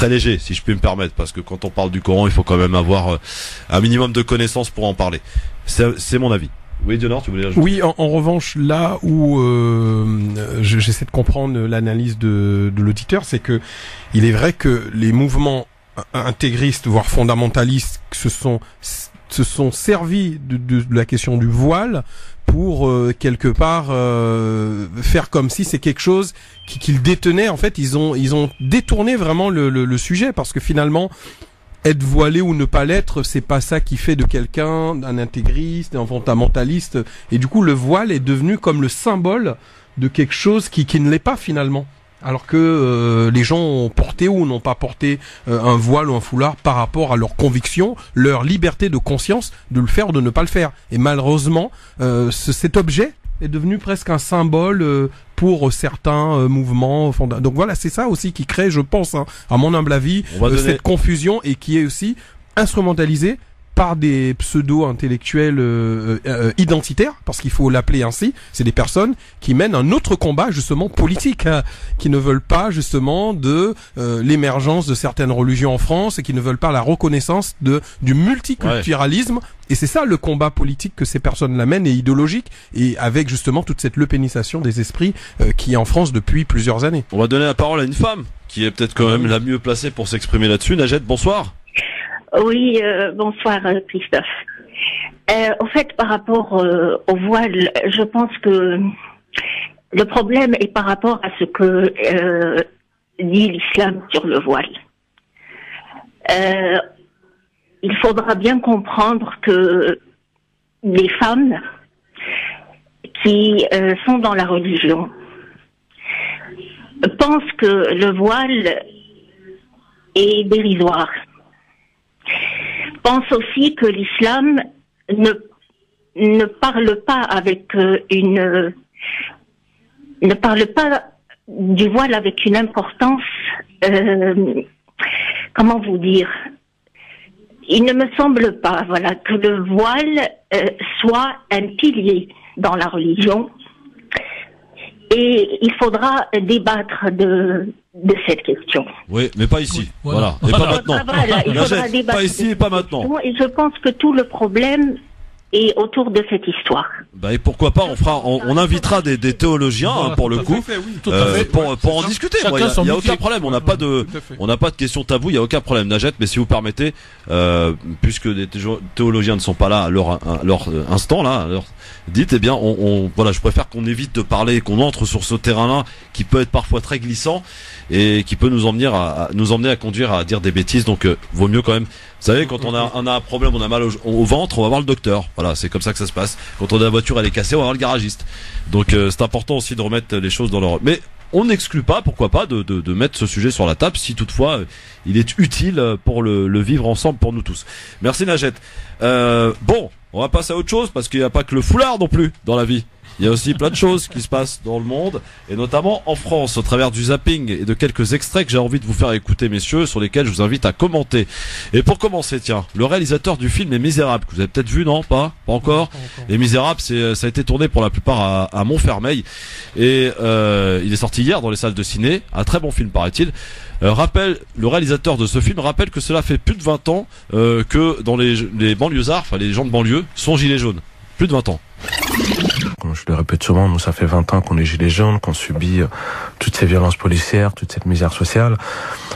légers, si je puis me permettre, parce que quand on parle du Coran, il faut quand même avoir un minimum de connaissances pour en parler. C'est mon avis. Oui, Dionor, tu voulais ajouter? Oui, en revanche, là où j'essaie de comprendre l'analyse de l'auditeur, c'est que il est vrai que les mouvements intégristes, voire fondamentalistes, se sont servis de la question du voile pour quelque part faire comme si c'est quelque chose qu'ils détenaient. En fait, ils ont détourné vraiment le sujet, parce que finalement, être voilé ou ne pas l'être, c'est pas ça qui fait de quelqu'un un intégriste, un fondamentaliste. Et du coup, le voile est devenu comme le symbole de quelque chose qui ne l'est pas finalement. Alors que les gens ont porté ou n'ont pas porté un voile ou un foulard par rapport à leurs convictions, leur liberté de conscience de le faire ou de ne pas le faire. Et malheureusement, cet objet est devenu presque un symbole pour certains mouvements. Donc voilà, c'est ça aussi qui crée, je pense, à mon humble avis, cette confusion, et qui est aussi instrumentalisée par des pseudo-intellectuels identitaires, parce qu'il faut l'appeler ainsi. C'est des personnes qui mènent un autre combat, justement, politique, qui ne veulent pas, justement, de l'émergence de certaines religions en France, et qui ne veulent pas la reconnaissance du multiculturalisme. Ouais. Et c'est ça le combat politique que ces personnes-là mènent, et idéologique, et avec, justement, toute cette leupénisation des esprits qui est en France depuis plusieurs années. On va donner la parole à une femme qui est peut-être quand même la mieux placée pour s'exprimer là-dessus. Najette, bonsoir. Oui, bonsoir Christophe. En fait, par rapport au voile, je pense que le problème est par rapport à ce que dit l'islam sur le voile. Il faudra bien comprendre que les femmes qui sont dans la religion pensent que le voile est dérisoire. Pense aussi que l'islam ne parle pas avec ne parle pas du voile avec une importance, comment vous dire, il ne me semble pas, voilà, que le voile soit un pilier dans la religion, et il faudra débattre de cette question. Oui, mais pas ici. Oui, voilà. Et pas maintenant. Il faudra débattre. Pas ici et pas maintenant. Et je pense que tout le problème est autour de cette histoire. Et pourquoi pas, on invitera des théologiens, pour le coup, pour en discuter. Il y a aucun problème. On n'a pas de questions tabou. Il y a aucun problème, Najette. Mais si vous permettez, puisque des théologiens ne sont pas là à leur instant là, dites, eh bien, voilà, je préfère qu'on évite de parler, qu'on entre sur ce terrain-là qui peut être parfois très glissant et qui peut nous emmener à conduire à dire des bêtises. Donc, vaut mieux quand même. Vous savez, quand on a un problème, on a mal au ventre, on va voir le docteur. Voilà, c'est comme ça que ça se passe. Quand on a la voiture, elle est cassée, on va voir le garagiste. Donc, c'est important aussi de remettre les choses dans leur. Mais on n'exclut pas, pourquoi pas, de mettre ce sujet sur la table si toutefois il est utile pour le vivre ensemble pour nous tous. Merci Najette. Bon, on va passer à autre chose parce qu'il n'y a pas que le foulard non plus dans la vie. Il y a aussi plein de choses qui se passent dans le monde, et notamment en France, au travers du zapping et de quelques extraits que j'ai envie de vous faire écouter, messieurs, sur lesquels je vous invite à commenter. Et pour commencer, tiens, le réalisateur du film Les Misérables, que vous avez peut-être vu, non? Pas encore. Les Misérables, ça a été tourné pour la plupart à Montfermeil, et il est sorti hier dans les salles de ciné. Un très bon film, paraît-il. Le réalisateur de ce film rappelle que cela fait plus de 20 ans que dans les banlieusards, enfin les gens de banlieue, sont gilets jaunes. Plus de 20 ans. Comme je le répète souvent, nous ça fait 20 ans qu'on est gilets jaunes, qu'on subit toutes ces violences policières, toute cette misère sociale.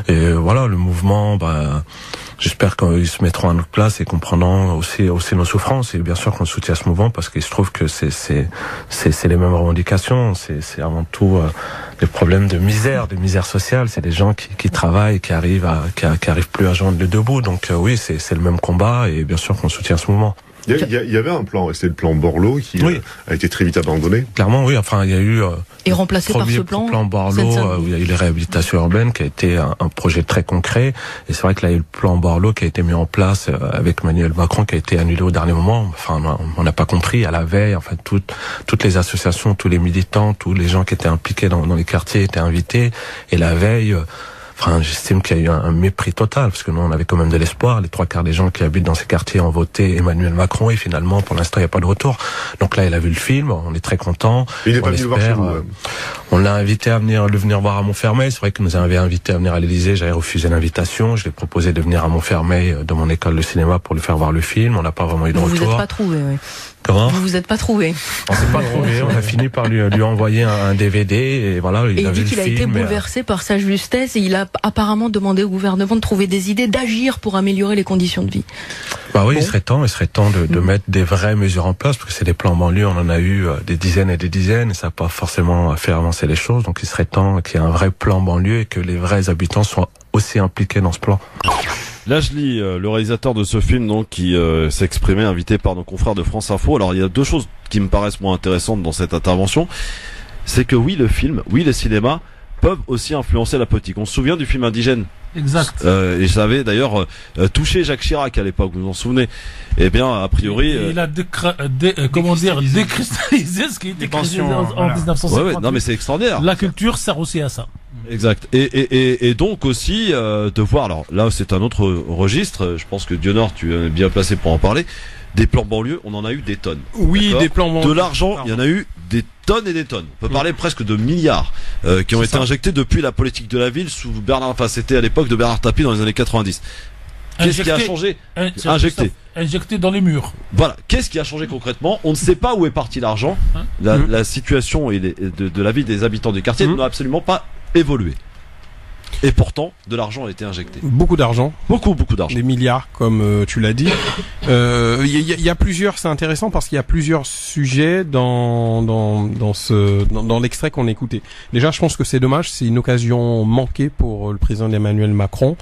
Et voilà, le mouvement, j'espère qu'ils se mettront à notre place et comprendront aussi nos souffrances. Et bien sûr qu'on soutient ce mouvement parce qu'il se trouve que c'est les mêmes revendications. C'est avant tout des problèmes de misère sociale. C'est des gens qui travaillent, qui arrivent plus à joindre les deux bouts. Donc oui, c'est le même combat et bien sûr qu'on soutient ce mouvement. Il y avait un plan, c'est le plan Borloo qui a été très vite abandonné. Clairement, oui. Enfin, il y a eu et remplacé par ce plan Borloo, où il y a eu les réhabilitations urbaines, qui a été un projet très concret. Et c'est vrai que là, il y a eu le plan Borloo qui a été mis en place avec Emmanuel Macron, qui a été annulé au dernier moment. Enfin, on n'a pas compris à la veille. Enfin, toutes les associations, tous les militants, tous les gens qui étaient impliqués dans les quartiers étaient invités. Et la veille. Enfin, j'estime qu'il y a eu un mépris total, parce que nous, on avait quand même de l'espoir. Les 3/4 des gens qui habitent dans ces quartiers ont voté Emmanuel Macron, et finalement, pour l'instant, il n'y a pas de retour. Donc là, il a vu le film, on est très contents. Il n'est pas venu le voir chez vous. On l'a invité à venir voir à Montfermeil. C'est vrai qu'il nous avait invité à venir à l'Élysée. J'avais refusé l'invitation. Je lui ai proposé de venir à Montfermeil, de mon école de cinéma, pour lui faire voir le film. On n'a pas vraiment eu de retour. Vous vous êtes pas trouvé, oui. Comment ? Vous vous êtes pas trouvé. On s'est pas trouvé. On a fini par lui envoyer un DVD, et voilà, il a vu le film. Il dit qu'il a été bouleversé par sa justesse, et il a apparemment demandé au gouvernement de trouver des idées, d'agir pour améliorer les conditions de vie. Bah oui, il serait temps de mettre des vraies mesures en place, parce que c'est des plans banlieue, on en a eu des dizaines et des dizaines, et ça n'a pas forcément fait avancer les choses. Donc il serait temps qu'il y ait un vrai plan banlieue et que les vrais habitants soient aussi impliqués dans ce plan. Là, je lis le réalisateur de ce film, donc, qui s'exprimait, invité par nos confrères de France Info. Alors, il y a deux choses qui me paraissent moins intéressantes dans cette intervention. C'est que oui, le film, oui, le cinéma peuvent aussi influencer la politique. On se souvient du film Indigène. Exact. Et ça avait d'ailleurs touché Jacques Chirac à l'époque, vous vous en souvenez. Eh bien, a priori... il a décristallisé ce qui était créé en 1950. Ouais, non, mais c'est extraordinaire. La culture sert aussi à ça. Exact. Et donc aussi de voir, alors là c'est un autre registre, je pense que Dionor, tu es bien placé pour en parler. Des plans banlieue, on en a eu des tonnes. Oui, des plans banlieue. De l'argent, il y en a eu des tonnes et des tonnes. On peut parler presque de milliards qui ont été injectés depuis la politique de la ville sous Bernard. Enfin, c'était à l'époque de Bernard Tapie dans les années 90. Qu'est-ce qui a changé ? Injecté dans les murs. Voilà. Qu'est-ce qui a changé concrètement ? On ne sait pas où est parti l'argent. La situation de la vie des habitants du quartier n'a absolument pas évolué. Et pourtant, de l'argent a été injecté. Beaucoup d'argent. Beaucoup d'argent. Des milliards, comme tu l'as dit. Il y a plusieurs, c'est intéressant parce qu'il y a plusieurs sujets dans l'extrait qu'on a écouté. Déjà, je pense que c'est dommage, c'est une occasion manquée pour le président Emmanuel Macron,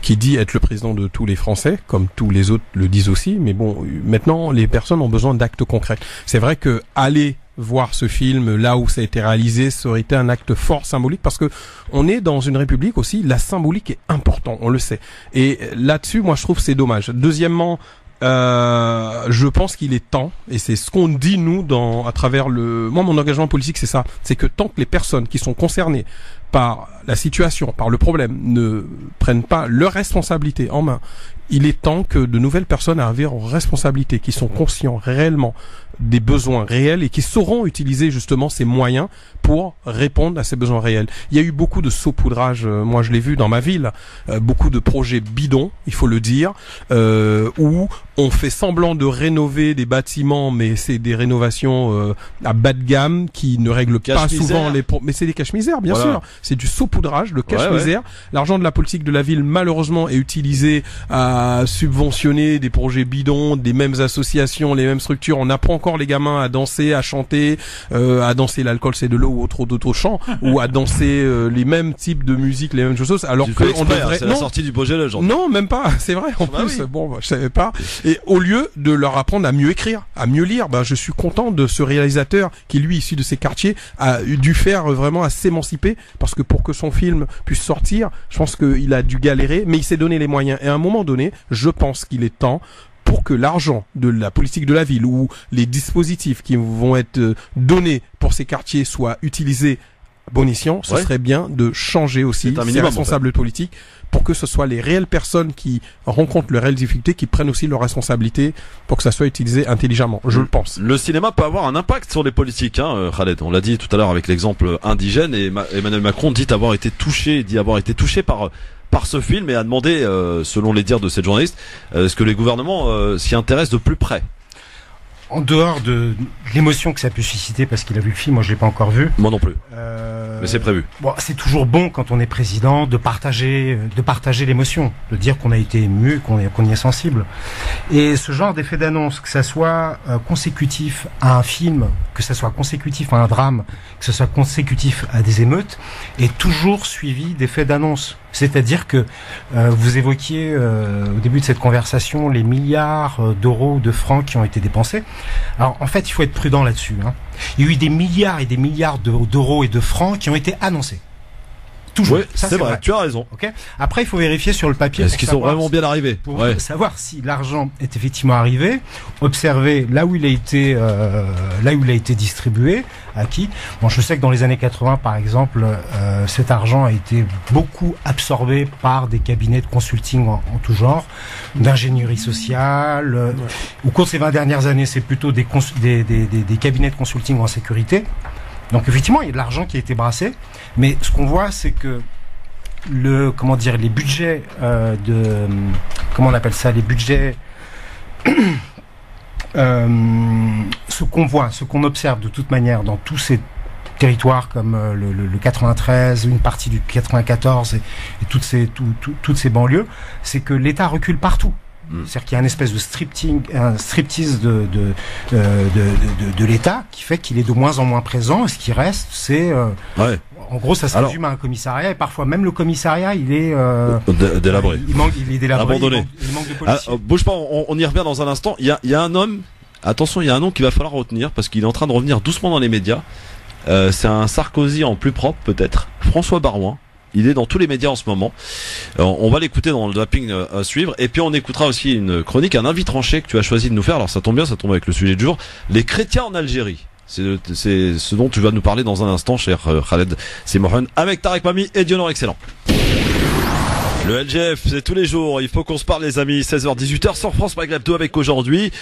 qui dit être le président de tous les Français, comme tous les autres le disent aussi. Mais bon, maintenant, les personnes ont besoin d'actes concrets. C'est vrai que aller voir ce film là où ça a été réalisé, ça aurait été un acte fort symbolique, parce que on est dans une république aussi, la symbolique est important, on le sait. Et là-dessus, moi je trouve c'est dommage. Deuxièmement, je pense qu'il est temps, et c'est ce qu'on dit nous à travers moi mon engagement politique c'est ça, c'est que tant que les personnes qui sont concernées par la situation, par le problème, ne prennent pas leur responsabilité en main, il est temps que de nouvelles personnes arrivent en responsabilité, qui sont conscients réellement des besoins réels et qui sauront utiliser justement ces moyens pour répondre à ces besoins réels. Il y a eu beaucoup de saupoudrage, moi je l'ai vu dans ma ville, beaucoup de projets bidons, il faut le dire, où on fait semblant de rénover des bâtiments, mais c'est des rénovations à bas de gamme qui ne règlent pas souvent mais c'est des cache-misères, bien sûr. C'est du saupoudrage, le cache-misère. L'argent de la politique de la ville, malheureusement, est utilisé à subventionner des projets bidons, des mêmes associations, les mêmes structures. On apprend encore les gamins à danser, à chanter, à danser l'alcool c'est de l'eau ou d'autres chants, ou à danser les mêmes types de musique, les mêmes choses, alors que on devrait... C'est la sortie du Beaujolais, genre. Non, même pas, c'est vrai, en plus, bon, je savais pas. Et au lieu de leur apprendre à mieux écrire, à mieux lire, je suis content de ce réalisateur qui, lui, issu de ces quartiers, a dû faire vraiment à s'émanciper, parce que pour que son film puisse sortir, je pense qu'il a dû galérer, mais il s'est donné les moyens. Et à un moment donné, je pense qu'il est temps, pour que l'argent de la politique de la ville ou les dispositifs qui vont être donnés pour ces quartiers soient utilisés à bon escient, ce serait bien de changer aussi ces responsables politiques pour que ce soit les réelles personnes qui rencontrent les réelles difficultés qui prennent aussi leurs responsabilités pour que ça soit utilisé intelligemment, je le pense. Le cinéma peut avoir un impact sur les politiques, Khaled. On l'a dit tout à l'heure avec l'exemple indigène, et Emmanuel Macron dit avoir été touché par ce film, et a demandé, selon les dires de cette journaliste, est-ce que les gouvernements s'y intéressent de plus près. En dehors de l'émotion que ça peut susciter, parce qu'il a vu le film, moi je l'ai pas encore vu. Moi non plus. Mais c'est prévu. Bon, c'est toujours bon quand on est président de partager l'émotion, de dire qu'on a été ému, qu'on y est sensible. Et ce genre d'effet d'annonce, que ça soit consécutif à un film, que ça soit consécutif à un drame, que ça soit consécutif à des émeutes, est toujours suivi d'effets d'annonce. C'est-à-dire que vous évoquiez au début de cette conversation les milliards d'euros, de francs qui ont été dépensés. Alors en fait, il faut être prudent là-dessus. Il y a eu des milliards et des milliards d'euros et de francs qui ont été annoncés. Toujours. Oui, ça, c'est vrai, tu as raison. Okay. Après, il faut vérifier sur le papier. Est-ce qu'ils sont vraiment bien arrivés? Pour savoir si l'argent est effectivement arrivé, observer là où il a été, distribué, à qui. Bon, je sais que dans les années 80, par exemple, cet argent a été beaucoup absorbé par des cabinets de consulting en tout genre, d'ingénierie sociale. Au cours de ces 20 dernières années, c'est plutôt des cabinets de consulting en sécurité. Donc effectivement, il y a de l'argent qui a été brassé, mais ce qu'on voit, c'est que les budgets les budgets, ce qu'on observe de toute manière dans tous ces territoires comme le 93, une partie du 94 et toutes ces banlieues, c'est que l'État recule partout. C'est-à-dire qu'il y a une espèce de striptease de l'État qui fait qu'il est de moins en moins présent. Et ce qui reste, c'est en gros, ça se résume à un commissariat et parfois même le commissariat, il est délabré. Il est délabré. Abandonné. Il manque de policiers. Bouge pas, on y revient dans un instant. Il y a un homme. Attention, il y a un nom qu'il va falloir retenir parce qu'il est en train de revenir doucement dans les médias. C'est un Sarkozy en plus propre peut-être. François Baroin. Il est dans tous les médias en ce moment. On va l'écouter dans le zapping à suivre. Et puis on écoutera aussi une chronique, un invité tranché que tu as choisi de nous faire. Alors ça tombe bien, ça tombe avec le sujet du jour. Les chrétiens en Algérie. C'est ce dont tu vas nous parler dans un instant, cher Khaled Simohan, avec Tarek Mami et Dionor Excellent. Le LGF, c'est tous les jours. Il faut qu'on se parle, les amis. 16h-18h sur France Maghreb 2 avec aujourd'hui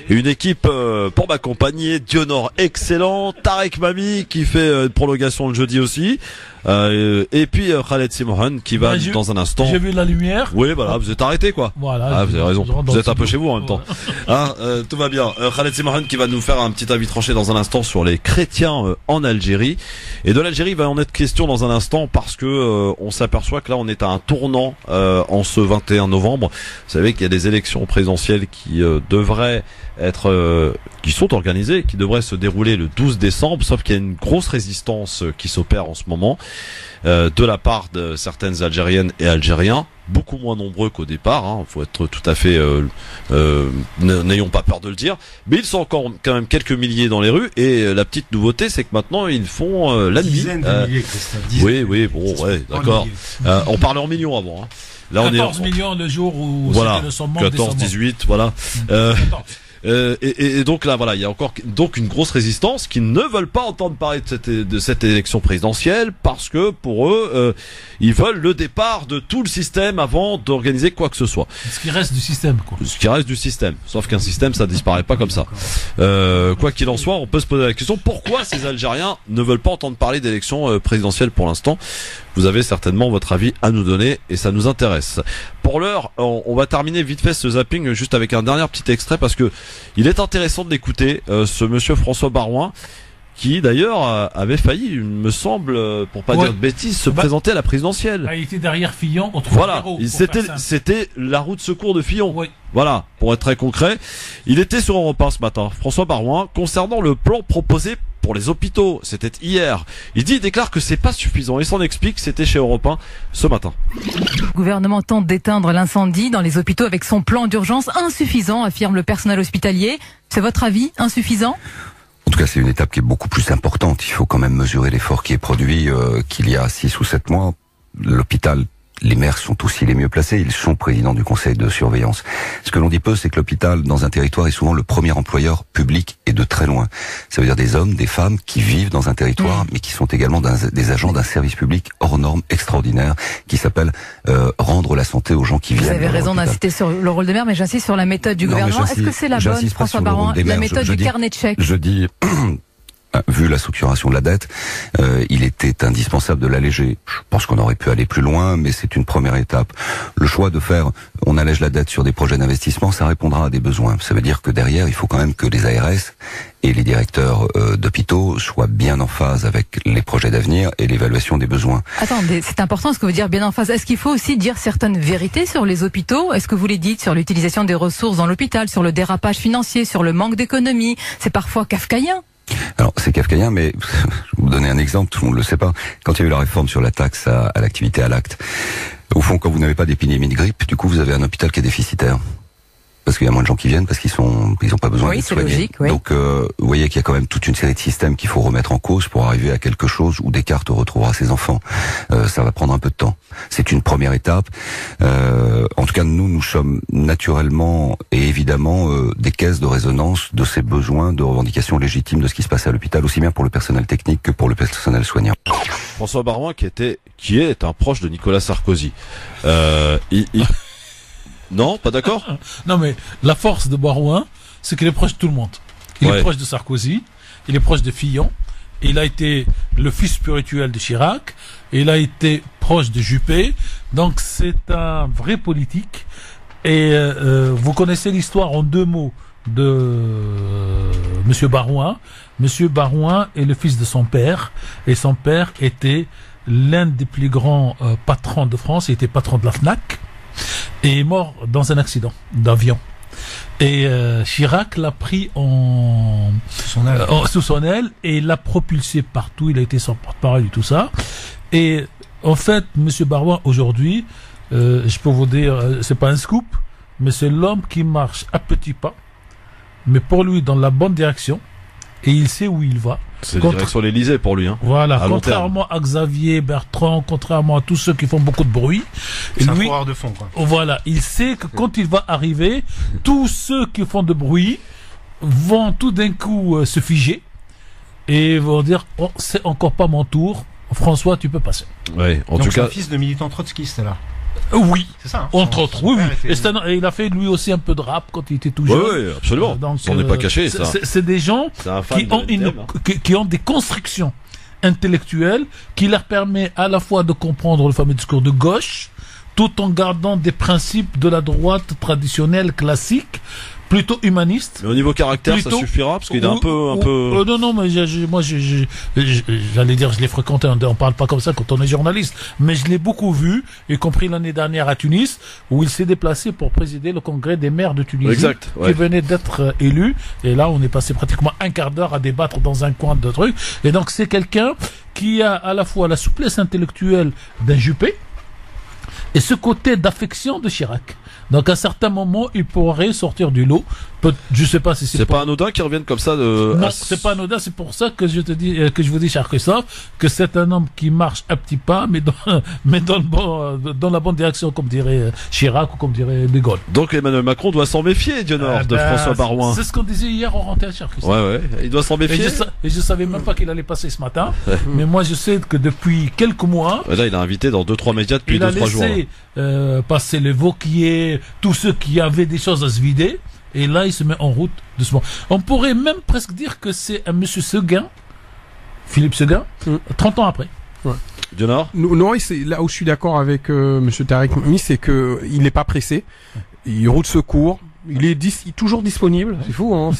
une équipe pour m'accompagner. Dionor Excellent, Tarek Mami qui fait une prolongation le jeudi aussi. Et puis Khaled Simohan qui va dans un instant. J'ai vu la lumière. Oui, voilà, vous êtes arrêté quoi. Voilà. Vous avez raison. Vous êtes un peu chez vous en même temps. Tout va bien. Khaled Simohan qui va nous faire un petit avis tranché dans un instant sur les chrétiens en Algérie. Et de l'Algérie, il va en être question dans un instant parce que on s'aperçoit que là, on est à un tournant en ce 21 novembre. Vous savez qu'il y a des élections présidentielles qui devraient être, qui sont organisées, qui devraient se dérouler le 12 décembre, sauf qu'il y a une grosse résistance qui s'opère en ce moment. De la part de certaines Algériennes et Algériens, beaucoup moins nombreux qu'au départ, faut être tout à fait n'ayons pas peur de le dire, mais ils sont encore quand même quelques milliers dans les rues, et la petite nouveauté c'est que maintenant ils font la nuit. Oui, bon, ouais, d'accord. On parlait en millions avant. Là, 14 millions le jour où voilà, le sommet 14, 18, voilà. Et donc là, voilà, il y a encore donc une grosse résistance qui ne veulent pas entendre parler de cette élection présidentielle parce que pour eux, ils veulent le départ de tout le système avant d'organiser quoi que ce soit. Ce qui reste du système, quoi. Ce qui reste du système. Sauf qu'un système, ça disparaît pas comme ça. Quoi qu'il en soit, on peut se poser la question pourquoi ces Algériens ne veulent pas entendre parler d'élections présidentielles pour l'instant. Vous avez certainement votre avis à nous donner et ça nous intéresse. Pour l'heure, on va terminer vite fait ce zapping juste avec un dernier petit extrait parce que il est intéressant de l'écouter, ce monsieur François Baroin qui d'ailleurs avait failli, il me semble, pour pas dire de bêtises, se présenter à la présidentielle. Il était derrière Fillon. Voilà, c'était la roue de secours de Fillon. Oui. Voilà, pour être très concret. Il était sur Europe 1 ce matin, François Baroin, concernant le plan proposé pour les hôpitaux. C'était hier. Il déclare que c'est pas suffisant. Il s'en explique, c'était chez Europe 1 ce matin. Le gouvernement tente d'éteindre l'incendie dans les hôpitaux avec son plan d'urgence insuffisant, affirme le personnel hospitalier. C'est votre avis, insuffisant ? En tout cas, c'est une étape qui est beaucoup plus importante. Il faut quand même mesurer l'effort qui est produit, qu'il y a 6 ou 7 mois. L'hôpital, les maires sont aussi les mieux placés, ils sont présidents du conseil de surveillance. Ce que l'on dit peu, c'est que l'hôpital, dans un territoire, est souvent le premier employeur public et de très loin. Ça veut dire des hommes, des femmes qui vivent dans un territoire, mais qui sont également des agents d'un service public hors norme extraordinaire, qui s'appelle rendre la santé aux gens qui viennent. Vous avez raison d'insister sur le rôle de maire, mais j'insiste sur la méthode du gouvernement. Est-ce que c'est la bonne, François Baroin, la méthode du carnet de chèques ? Je dis... Vu la structuration de la dette, il était indispensable de l'alléger. Je pense qu'on aurait pu aller plus loin, mais c'est une première étape. Le choix de faire, on allège la dette sur des projets d'investissement, ça répondra à des besoins. Ça veut dire que derrière, il faut quand même que les ARS et les directeurs d'hôpitaux soient bien en phase avec les projets d'avenir et l'évaluation des besoins. Attendez, c'est important ce que vous dites, bien en phase. Est-ce qu'il faut aussi dire certaines vérités sur les hôpitaux ? Est-ce que vous les dites sur l'utilisation des ressources dans l'hôpital, sur le dérapage financier, sur le manque d'économie ? C'est parfois kafkaïen. Alors, c'est kafkaïen, mais je vais vous donner un exemple, tout le monde ne le sait pas. Quand il y a eu la réforme sur la taxe à l'activité à l'acte, Au fond, quand vous n'avez pas d'épidémie de grippe, du coup, vous avez un hôpital qui est déficitaire. Parce qu'il y a moins de gens qui viennent, parce qu'ils ont pas besoin d'être soignés. Logique, oui. Donc, vous voyez qu'il y a quand même toute une série de systèmes qu'il faut remettre en cause pour arriver à quelque chose où Descartes retrouvera ses enfants. Ça va prendre un peu de temps. C'est une première étape. En tout cas, nous sommes naturellement et évidemment des caisses de résonance de ces besoins de revendications légitimes de ce qui se passe à l'hôpital, aussi bien pour le personnel technique que pour le personnel soignant. François Barouin, qui est un proche de Nicolas Sarkozy. Non, pas d'accord? Non, mais la force de Barouin, c'est qu'il est proche de tout le monde. Il est proche de Sarkozy, il est proche de Fillon, il a été le fils spirituel de Chirac, il a été proche de Juppé, donc c'est un vrai politique. Et vous connaissez l'histoire en 2 mots de Monsieur Barouin. Monsieur Barouin est le fils de son père, et son père était l'un des plus grands patrons de France, il était patron de la FNAC, et est mort dans un accident d'avion. Et Chirac l'a pris sous son aile et l'a propulsé partout. Il a été son porte-parole et tout ça. Et en fait, Monsieur Barouin aujourd'hui, je peux vous dire, c'est pas un scoop, mais c'est l'homme qui marche à petits pas, mais pour lui dans la bonne direction, et il sait où il va. C'est la direction l'Élysée pour lui, hein. Voilà, contrairement à Xavier Bertrand, contrairement à tous ceux qui font beaucoup de bruit. C'est un coureur de fond, quoi. Voilà, il sait que quand il va arriver, tous ceux qui font de bruit vont tout d'un coup se figer et vont dire, oh, c'est encore pas mon tour. François, tu peux passer. Ouais, en Donc tout cas. C'est un fils de militant trotskiste, là. Oui, c'est ça. Hein, entre autres, oui. Et il a fait lui aussi un peu de rap quand il était tout jeune. Oui, absolument. Donc, ça n'est pas caché, ça. C'est des gens qui ont des constructions intellectuelles qui leur permet à la fois de comprendre le fameux discours de gauche, tout en gardant des principes de la droite traditionnelle classique, plutôt humaniste. Mais au niveau caractère, ça suffira parce qu'il est un peu. Non, mais moi, j'allais dire, je l'ai fréquenté. On parle pas comme ça quand on est journaliste, mais je l'ai beaucoup vu, y compris l'année dernière à Tunis, où il s'est déplacé pour présider le congrès des maires de Tunisie, qui venait d'être élu. Et là, on est passé pratiquement un quart d'heure à débattre dans un coin de trucs. Et donc, c'est quelqu'un qui a à la fois la souplesse intellectuelle d'un Juppé et ce côté d'affection de Chirac. Donc à certains moments, il pourrait sortir du lot. Je sais pas si c'est pas anodin qu'il revienne comme ça de. Non, c'est pas anodin. C'est pour ça que je te dis, que je vous dis, cher Christophe, que c'est un homme qui marche à petits pas, mais dans la bonne direction, comme dirait Chirac ou comme dirait De Gaulle. Donc Emmanuel Macron doit s'en méfier, Dionor, de François Barouin. C'est ce qu'on disait hier au rentrée, cher Christophe. Ouais, il doit s'en méfier. Et je savais même pas qu'il allait passer ce matin. Mais moi, je sais que depuis quelques mois. Là, il a invité dans 2-3 médias depuis 2-3 jours. Il a laissé passer les Vauquier, tous ceux qui avaient des choses à se vider. Et là, il se met en route doucement. On pourrait même presque dire que c'est un monsieur Seguin, Philippe Seguin, 30 ans après. Ouais. Dionor ? Non, c'est là où je suis d'accord avec monsieur Tariq Mis, c'est que il n'est pas pressé. Il roule secours. Il est toujours disponible. C'est fou, hein.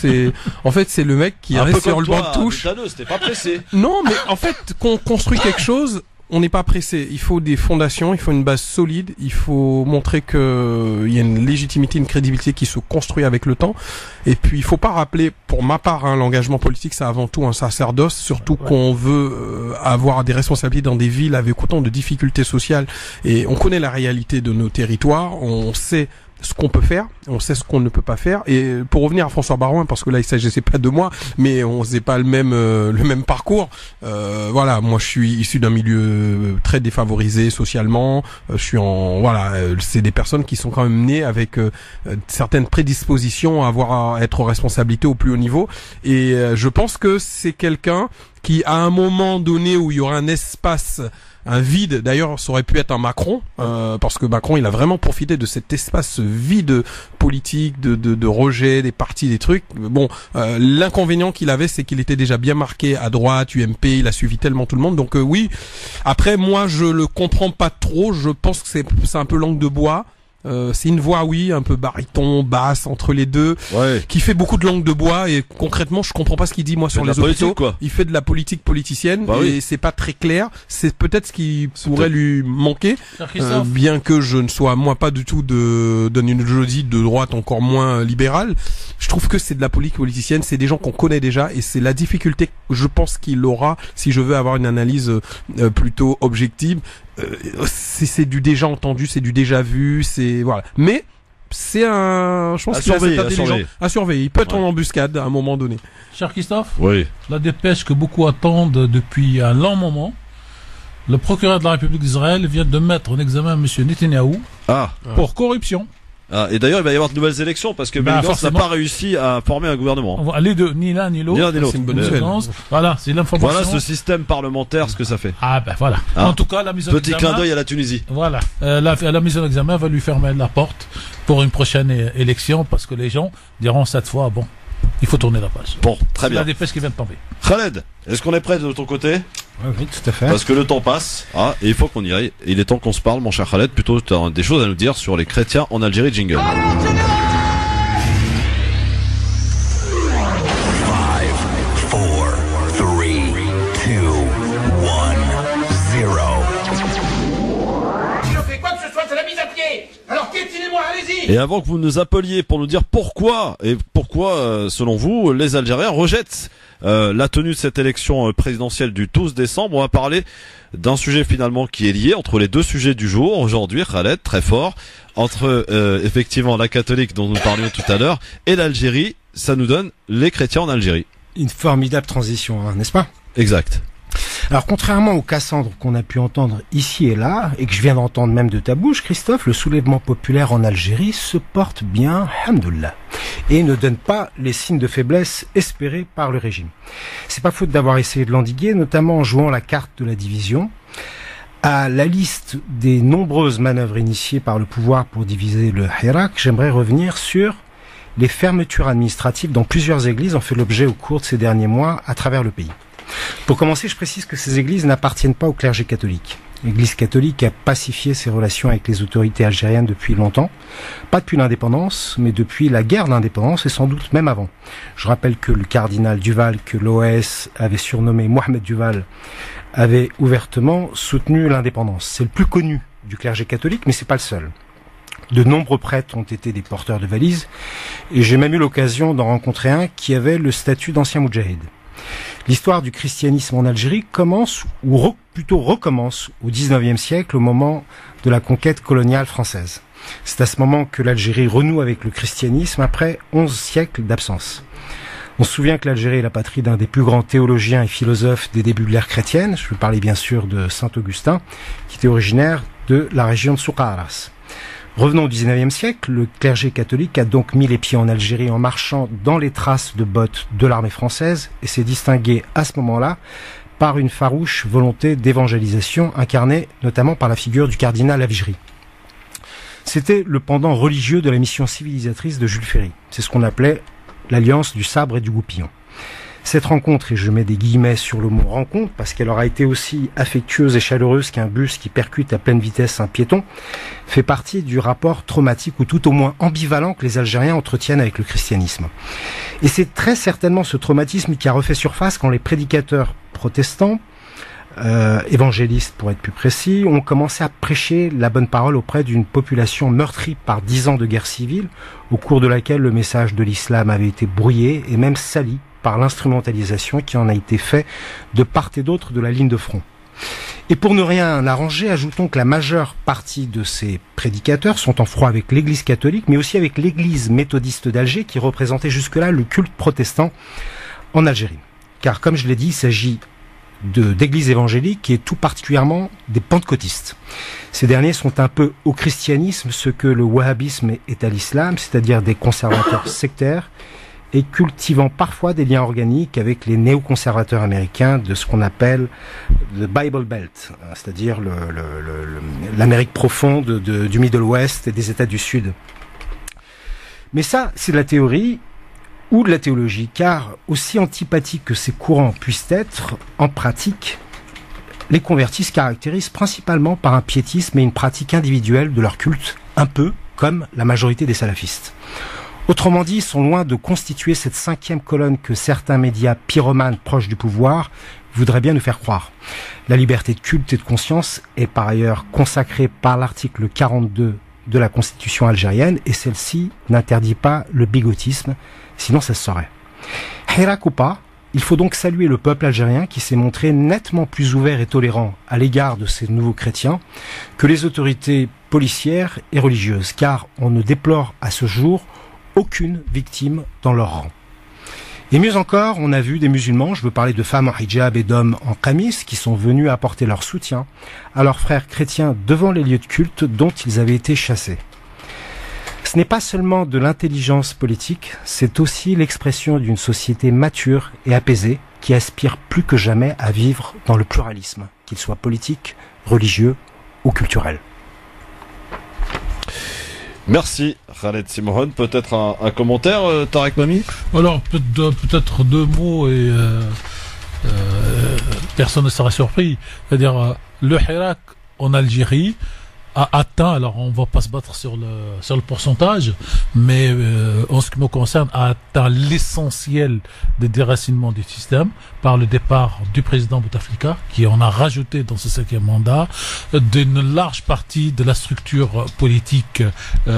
En fait, c'est le mec qui reste sur le banc de touche. T'es pas pressé. Non, mais en fait, qu'on construit quelque chose, on n'est pas pressé. Il faut des fondations, il faut une base solide, il faut montrer que il y a une légitimité, une crédibilité qui se construit avec le temps. Et puis, il faut pas rappeler, pour ma part, l'engagement politique, c'est avant tout un sacerdoce, surtout qu'on veut avoir des responsabilités dans des villes avec autant de difficultés sociales. Et on connaît la réalité de nos territoires, on sait ce qu'on peut faire, on sait ce qu'on ne peut pas faire. Et pour revenir à François Barouin, parce que là il s'agissait pas de moi, mais on faisait pas le même parcours. Voilà, moi je suis issu d'un milieu très défavorisé socialement. Je suis c'est des personnes qui sont quand même nées avec certaines prédispositions à être aux responsabilités au plus haut niveau. Et je pense que c'est quelqu'un qui, à un moment donné où il y aura un espace, un vide, d'ailleurs ça aurait pu être un Macron, parce que Macron il a vraiment profité de cet espace vide politique, de rejet des partis, des trucs. Bon, l'inconvénient qu'il avait, c'est qu'il était déjà bien marqué à droite, UMP, il a suivi tellement tout le monde, donc oui. Après, moi je le comprends pas trop, je pense que c'est un peu langue de bois. C'est une voix, oui, un peu baryton, basse, entre les deux, qui fait beaucoup de langue de bois, et concrètement, je comprends pas ce qu'il dit, moi, sur les hôpitaux. Il fait de la politique politicienne, et c'est pas très clair. C'est peut-être ce qui pourrait lui manquer, bien que je ne sois, moi, pas du tout d'une idéologie de droite, encore moins libérale. Je trouve que c'est de la politique politicienne, c'est des gens qu'on connaît déjà, et c'est la difficulté, je pense, qu'il aura, si je veux avoir une analyse plutôt objective. c'est du déjà entendu, c'est du déjà vu, c'est voilà. Mais c'est je pense qu'il a cette intelligence à surveiller. Il peut être en embuscade à un moment donné. Cher Christophe, oui. La dépêche que beaucoup attendent depuis un long moment. Le procureur de la République d'Israël vient de mettre en examen M. Netanyahou pour corruption. Et d'ailleurs, il va y avoir de nouvelles élections parce que Benny Gantz n'a pas réussi à former un gouvernement. Les deux, ni l'un ni l'autre. C'est une bonne nouvelle. Voilà, c'est l'information. Voilà ce système parlementaire, ce que ça fait. Voilà. En tout cas, la mise en examen. Petit clin d'œil à la Tunisie. Voilà. La mise en examen va lui fermer la porte pour une prochaine élection parce que les gens diront cette fois, il faut tourner la page. Bon, très bien. C'est la dépêche qui vient de tomber. Khaled, est-ce qu'on est prêt de ton côté ? Oui, tout à fait. Parce que le temps passe, et il faut qu'on y aille. Il est temps qu'on se parle, mon cher Khaled. Plutôt, tu as des choses à nous dire sur les chrétiens en Algérie. Jingle. 5, 4, 3, 2, 1, 0. Si je fais quoi que ce soit, c'est la mise à pied. Alors piétinez-moi, allez-y. Et avant que vous nous appeliez pour nous dire pourquoi, selon vous, les Algériens rejettent la tenue de cette élection présidentielle du 12 décembre, on va parler d'un sujet finalement qui est lié entre les deux sujets du jour aujourd'hui, Khaled, très fort, entre effectivement la catholique dont nous parlions tout à l'heure et l'Algérie. Ça nous donne les chrétiens en Algérie. Une formidable transition, n'est-ce pas ? Exact. Alors, contrairement aux Cassandres qu'on a pu entendre ici et là, et que je viens d'entendre même de ta bouche, Christophe, le soulèvement populaire en Algérie se porte bien, alhamdoulilah, et ne donne pas les signes de faiblesse espérés par le régime. C'est pas faute d'avoir essayé de l'endiguer, notamment en jouant la carte de la division. À la liste des nombreuses manœuvres initiées par le pouvoir pour diviser le Hirak, j'aimerais revenir sur les fermetures administratives dont plusieurs églises ont fait l'objet au cours de ces derniers mois à travers le pays. Pour commencer, je précise que ces églises n'appartiennent pas au clergé catholique. L'Église catholique a pacifié ses relations avec les autorités algériennes depuis longtemps. Pas depuis l'indépendance, mais depuis la guerre d'indépendance et sans doute même avant. Je rappelle que le cardinal Duval, que l'OAS avait surnommé Mohamed Duval, avait ouvertement soutenu l'indépendance. C'est le plus connu du clergé catholique, mais c'est pas le seul. De nombreux prêtres ont été des porteurs de valises, et j'ai même eu l'occasion d'en rencontrer un qui avait le statut d'ancien moudjahid. L'histoire du christianisme en Algérie commence, ou plutôt recommence, au XIXe siècle, au moment de la conquête coloniale française. C'est à ce moment que l'Algérie renoue avec le christianisme après 11 siècles d'absence. On se souvient que l'Algérie est la patrie d'un des plus grands théologiens et philosophes des débuts de l'ère chrétienne. Je veux parler bien sûr de Saint Augustin, qui était originaire de la région de Soukaras. Revenons au XIXe siècle, le clergé catholique a donc mis les pieds en Algérie en marchant dans les traces de bottes de l'armée française et s'est distingué à ce moment-là par une farouche volonté d'évangélisation incarnée notamment par la figure du cardinal Avjri. C'était le pendant religieux de la mission civilisatrice de Jules Ferry. C'est ce qu'on appelait l'alliance du sabre et du goupillon. Cette rencontre, et je mets des guillemets sur le mot rencontre, parce qu'elle aura été aussi affectueuse et chaleureuse qu'un bus qui percute à pleine vitesse un piéton, fait partie du rapport traumatique ou tout au moins ambivalent que les Algériens entretiennent avec le christianisme. Et c'est très certainement ce traumatisme qui a refait surface quand les prédicateurs protestants, évangélistes pour être plus précis, ont commencé à prêcher la bonne parole auprès d'une population meurtrie par 10 ans de guerre civile, au cours de laquelle le message de l'islam avait été brouillé et même sali par l'instrumentalisation qui en a été fait de part et d'autre de la ligne de front. Et pour ne rien arranger, ajoutons que la majeure partie de ces prédicateurs sont en froid avec l'Église catholique, mais aussi avec l'Église méthodiste d'Alger qui représentait jusque-là le culte protestant en Algérie. Car comme je l'ai dit, il s'agit d'églises évangéliques et tout particulièrement des pentecôtistes. Ces derniers sont un peu au christianisme ce que le wahhabisme est à l'islam, c'est-à-dire des conservateurs sectaires et cultivant parfois des liens organiques avec les néoconservateurs américains de ce qu'on appelle le Bible Belt, c'est-à-dire l'Amérique profonde du Middle West et des États du Sud. Mais ça, c'est de la théorie ou de la théologie, car aussi antipathiques que ces courants puissent être, en pratique, les convertis se caractérisent principalement par un piétisme et une pratique individuelle de leur culte, un peu comme la majorité des salafistes. Autrement dit, ils sont loin de constituer cette 5e colonne que certains médias pyromanes proches du pouvoir voudraient bien nous faire croire. La liberté de culte et de conscience est par ailleurs consacrée par l'article 42 de la Constitution algérienne et celle-ci n'interdit pas le bigotisme, sinon ça se saurait. Hirak ou pas, Il faut donc saluer le peuple algérien qui s'est montré nettement plus ouvert et tolérant à l'égard de ces nouveaux chrétiens que les autorités policières et religieuses, car on ne déplore à ce jour aucune victime dans leur rang. Et mieux encore, on a vu des musulmans, je veux parler de femmes en hijab et d'hommes en qamis, qui sont venus apporter leur soutien à leurs frères chrétiens devant les lieux de culte dont ils avaient été chassés. Ce n'est pas seulement de l'intelligence politique, c'est aussi l'expression d'une société mature et apaisée qui aspire plus que jamais à vivre dans le pluralisme, qu'il soit politique, religieux ou culturel. Merci Khaled Simron. Peut-être un commentaire, Tarek Mami? Alors peut-être deux mots et personne ne sera surpris. C'est-à-dire le Hirak en Algérie a atteint, alors on va pas se battre sur le pourcentage, mais en ce qui me concerne, a atteint l'essentiel des déracinements du système par le départ du président Bouteflika, qui en a rajouté dans ce 5e mandat d'une large partie de la structure politique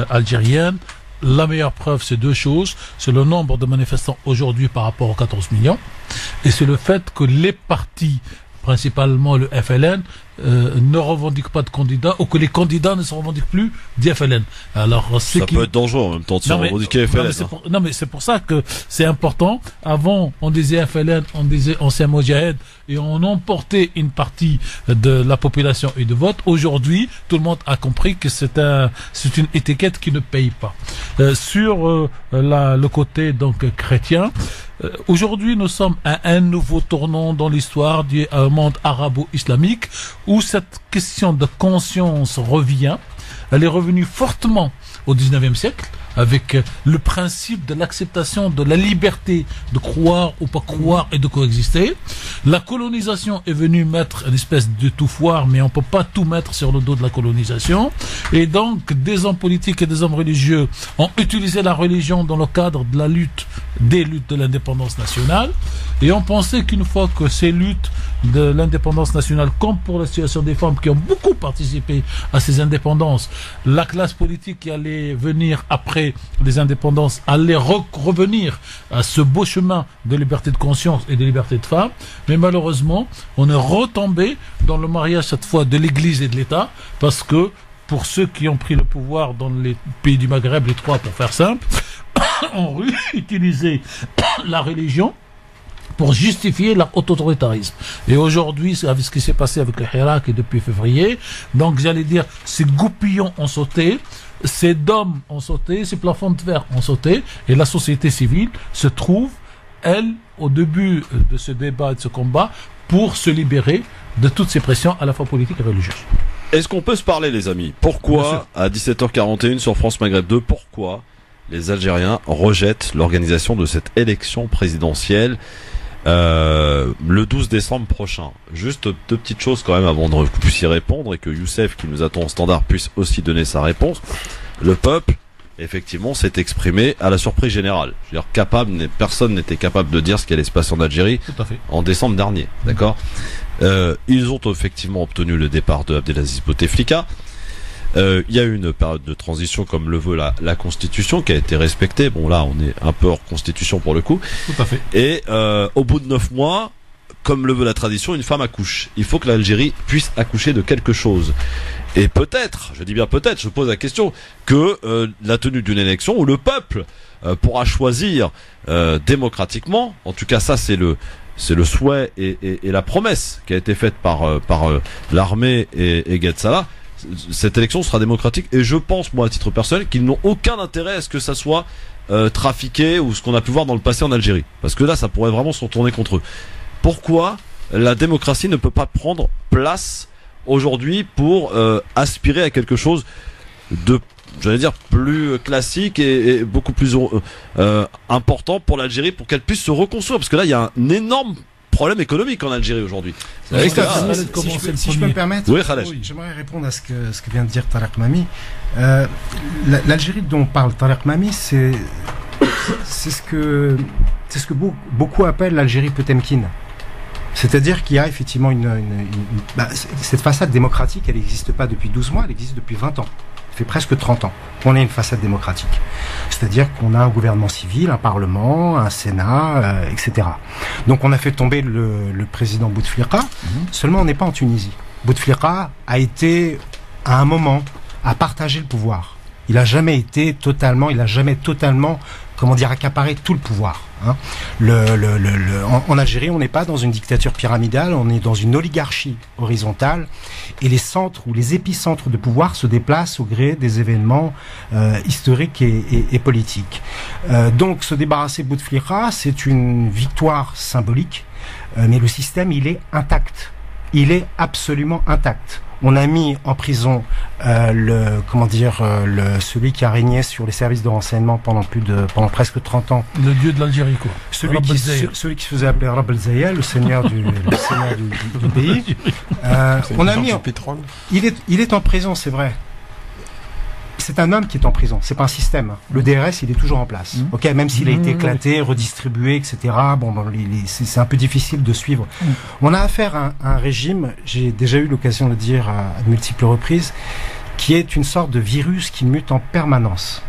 algérienne. La meilleure preuve, c'est deux choses. C'est le nombre de manifestants aujourd'hui par rapport aux 14 millions, et c'est le fait que les partis, principalement le FLN, ne revendiquent pas de candidats, ou que les candidats ne se revendiquent plus du FLN. Alors, ça peut être dangereux en même temps de se revendiquer FLN. Non mais c'est pour ça que c'est important. Avant, on disait FLN, on disait ancien Moudjahid, et on emportait une partie de la population et de vote. Aujourd'hui, tout le monde a compris que c'est une étiquette qui ne paye pas. Sur le côté donc chrétien, aujourd'hui, nous sommes à un nouveau tournant dans l'histoire du monde arabo-islamique, où cette question de conscience revient. Elle est revenue fortement au 19e siècle, avec le principe de l'acceptation de la liberté de croire ou pas croire et de coexister. La colonisation est venue mettre une espèce de tout foire, mais on peut pas tout mettre sur le dos de la colonisation. Et donc, des hommes politiques et des hommes religieux ont utilisé la religion dans le cadre de la lutte, des luttes de l'indépendance nationale. Et on pensait qu'une fois que ces luttes de l'indépendance nationale, comme pour la situation des femmes qui ont beaucoup participé à ces indépendances, la classe politique qui allait venir après les indépendances allait revenir à ce beau chemin de liberté de conscience et de liberté de femme. Mais malheureusement, on est retombé dans le mariage cette fois de l'Église et de l'État, parce que pour ceux qui ont pris le pouvoir dans les pays du Maghreb, les trois pour faire simple, ont utilisé la religion pour justifier leur autoritarisme. Et aujourd'hui, avec ce qui s'est passé avec le Hirak et depuis février, donc j'allais dire, ces goupillons ont sauté, ces dômes ont sauté, ces plafonds de verre ont sauté, et la société civile se trouve, elle, au début de ce débat et de ce combat, pour se libérer de toutes ces pressions à la fois politiques et religieuses. Est-ce qu'on peut se parler, les amis? Pourquoi, à 17h41 sur France Maghreb 2, pourquoi les Algériens rejettent l'organisation de cette élection présidentielle le 12 décembre prochain? Juste deux petites choses quand même avant de que vous puissiez répondre, et que Youssef, qui nous attend au standard, puisse aussi donner sa réponse. Le peuple, effectivement, s'est exprimé à la surprise générale. Je veux dire, personne n'était capable de dire ce qui allait se passer en Algérie en décembre dernier. D'accord? Ils ont effectivement obtenu le départ de Abdelaziz Bouteflika. Il y a eu une période de transition comme le veut la Constitution, qui a été respectée. Bon, là, on est un peu hors Constitution pour le coup. Tout à fait. Et au bout de 9 mois, comme le veut la tradition, une femme accouche. Il faut que l'Algérie puisse accoucher de quelque chose. Et peut-être, je dis bien peut-être, je pose la question, que la tenue d'une élection où le peuple pourra choisir démocratiquement, en tout cas ça c'est le souhait et la promesse qui a été faite par l'armée et Gued Salah. Cette élection sera démocratique, et je pense, moi à titre personnel, qu'ils n'ont aucun intérêt à ce que ça soit trafiqué, ou ce qu'on a pu voir dans le passé en Algérie, parce que là ça pourrait vraiment se retourner contre eux. Pourquoi la démocratie ne peut pas prendre place aujourd'hui pour aspirer à quelque chose de, j'allais dire, plus classique et beaucoup plus important pour l'Algérie, pour qu'elle puisse se reconstruire, parce que là il y a un énorme problème économique en Algérie aujourd'hui. Si je peux me permettre, oui, j'aimerais répondre à ce que vient de dire Tarek Mami. L'Algérie dont parle Tarek Mami, c'est ce que beaucoup appellent l'Algérie Potemkine. C'est-à-dire qu'il y a effectivement cette façade démocratique, elle n'existe pas depuis 12 mois, elle existe depuis 20 ans. Ça fait presque 30 ans qu'on a une façade démocratique. C'est-à-dire qu'on a un gouvernement civil, un parlement, un sénat, etc. Donc on a fait tomber le président Bouteflika, seulement on n'est pas en Tunisie. Bouteflika a été, à un moment, à partager le pouvoir. Il a jamais totalement, accaparé tout le pouvoir. Hein. En Algérie, on n'est pas dans une dictature pyramidale, on est dans une oligarchie horizontale, et les centres ou les épicentres de pouvoir se déplacent au gré des événements historiques et politiques. Donc, se débarrasser de Bouteflika, c'est une victoire symbolique, mais le système, il est intact. Il est absolument intact. On a mis en prison celui qui a régné sur les services de renseignement pendant presque 30 ans. Le dieu de l'Algérie, quoi. Celui qui se faisait appeler Rab el Zayel, le seigneur du pays. On a mis. Il est en prison, c'est vrai. C'est un homme qui est en prison, c'est pas un système. Le DRS, il est toujours en place. Ok, même s'il a été éclaté, redistribué, etc. C'est un peu difficile de suivre. On a affaire à un régime, j'ai déjà eu l'occasion de le dire à de multiples reprises, qui est une sorte de virus qui mute en permanence.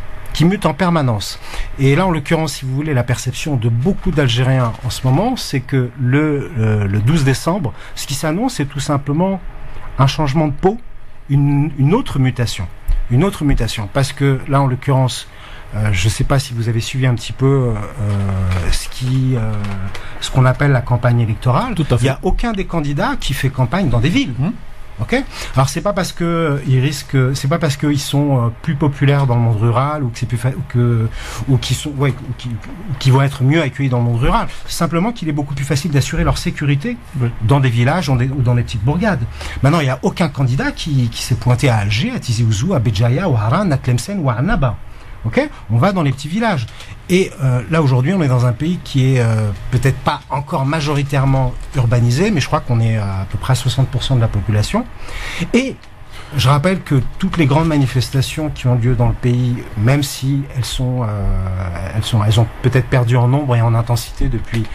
Et là, en l'occurrence, si vous voulez, la perception de beaucoup d'Algériens en ce moment, c'est que le 12 décembre, ce qui s'annonce, c'est tout simplement un changement de peau, une autre mutation. Parce que là, en l'occurrence, je ne sais pas si vous avez suivi un petit peu ce qu'on appelle la campagne électorale. Tout à fait. Il n'y a aucun des candidats qui fait campagne dans des villes. Ok. Alors c'est pas parce que qu'ils sont plus populaires dans le monde rural ou que c'est qui vont être mieux accueillis dans le monde rural. C'est simplement qu'il est beaucoup plus facile d'assurer leur sécurité dans des villages ou dans des petites bourgades. Maintenant, il n'y a aucun candidat qui s'est pointé à Alger, à Tizi Ouzou, à Béjaïa, ou à Haran, à Tlemcen ou à Annaba. Ok, on va dans les petits villages. Et là aujourd'hui, on est dans un pays qui est peut-être pas encore majoritairement urbanisé, mais je crois qu'on est à peu près à 60% de la population. Et je rappelle que toutes les grandes manifestations qui ont lieu dans le pays, même si elles ont peut-être perdu en nombre et en intensité depuis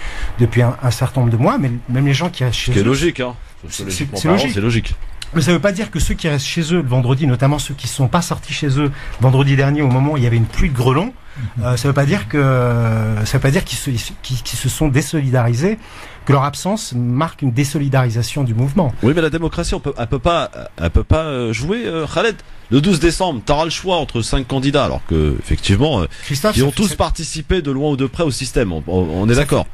un certain nombre de mois, mais même les gens qui restent chez eux. C'est logique, hein. C'est logique. Mais ça ne veut pas dire que ceux qui restent chez eux le vendredi, notamment ceux qui ne sont pas sortis chez eux vendredi dernier au moment où il y avait une pluie de grêlons, ça ne veut pas dire qu'ils se sont désolidarisés, que leur absence marque une désolidarisation du mouvement. Oui, mais la démocratie, elle peut pas jouer, Khaled. Le 12 décembre, tu auras le choix entre 5 candidats, alors que effectivement, ils ont tous participé de loin ou de près au système. On est d'accord.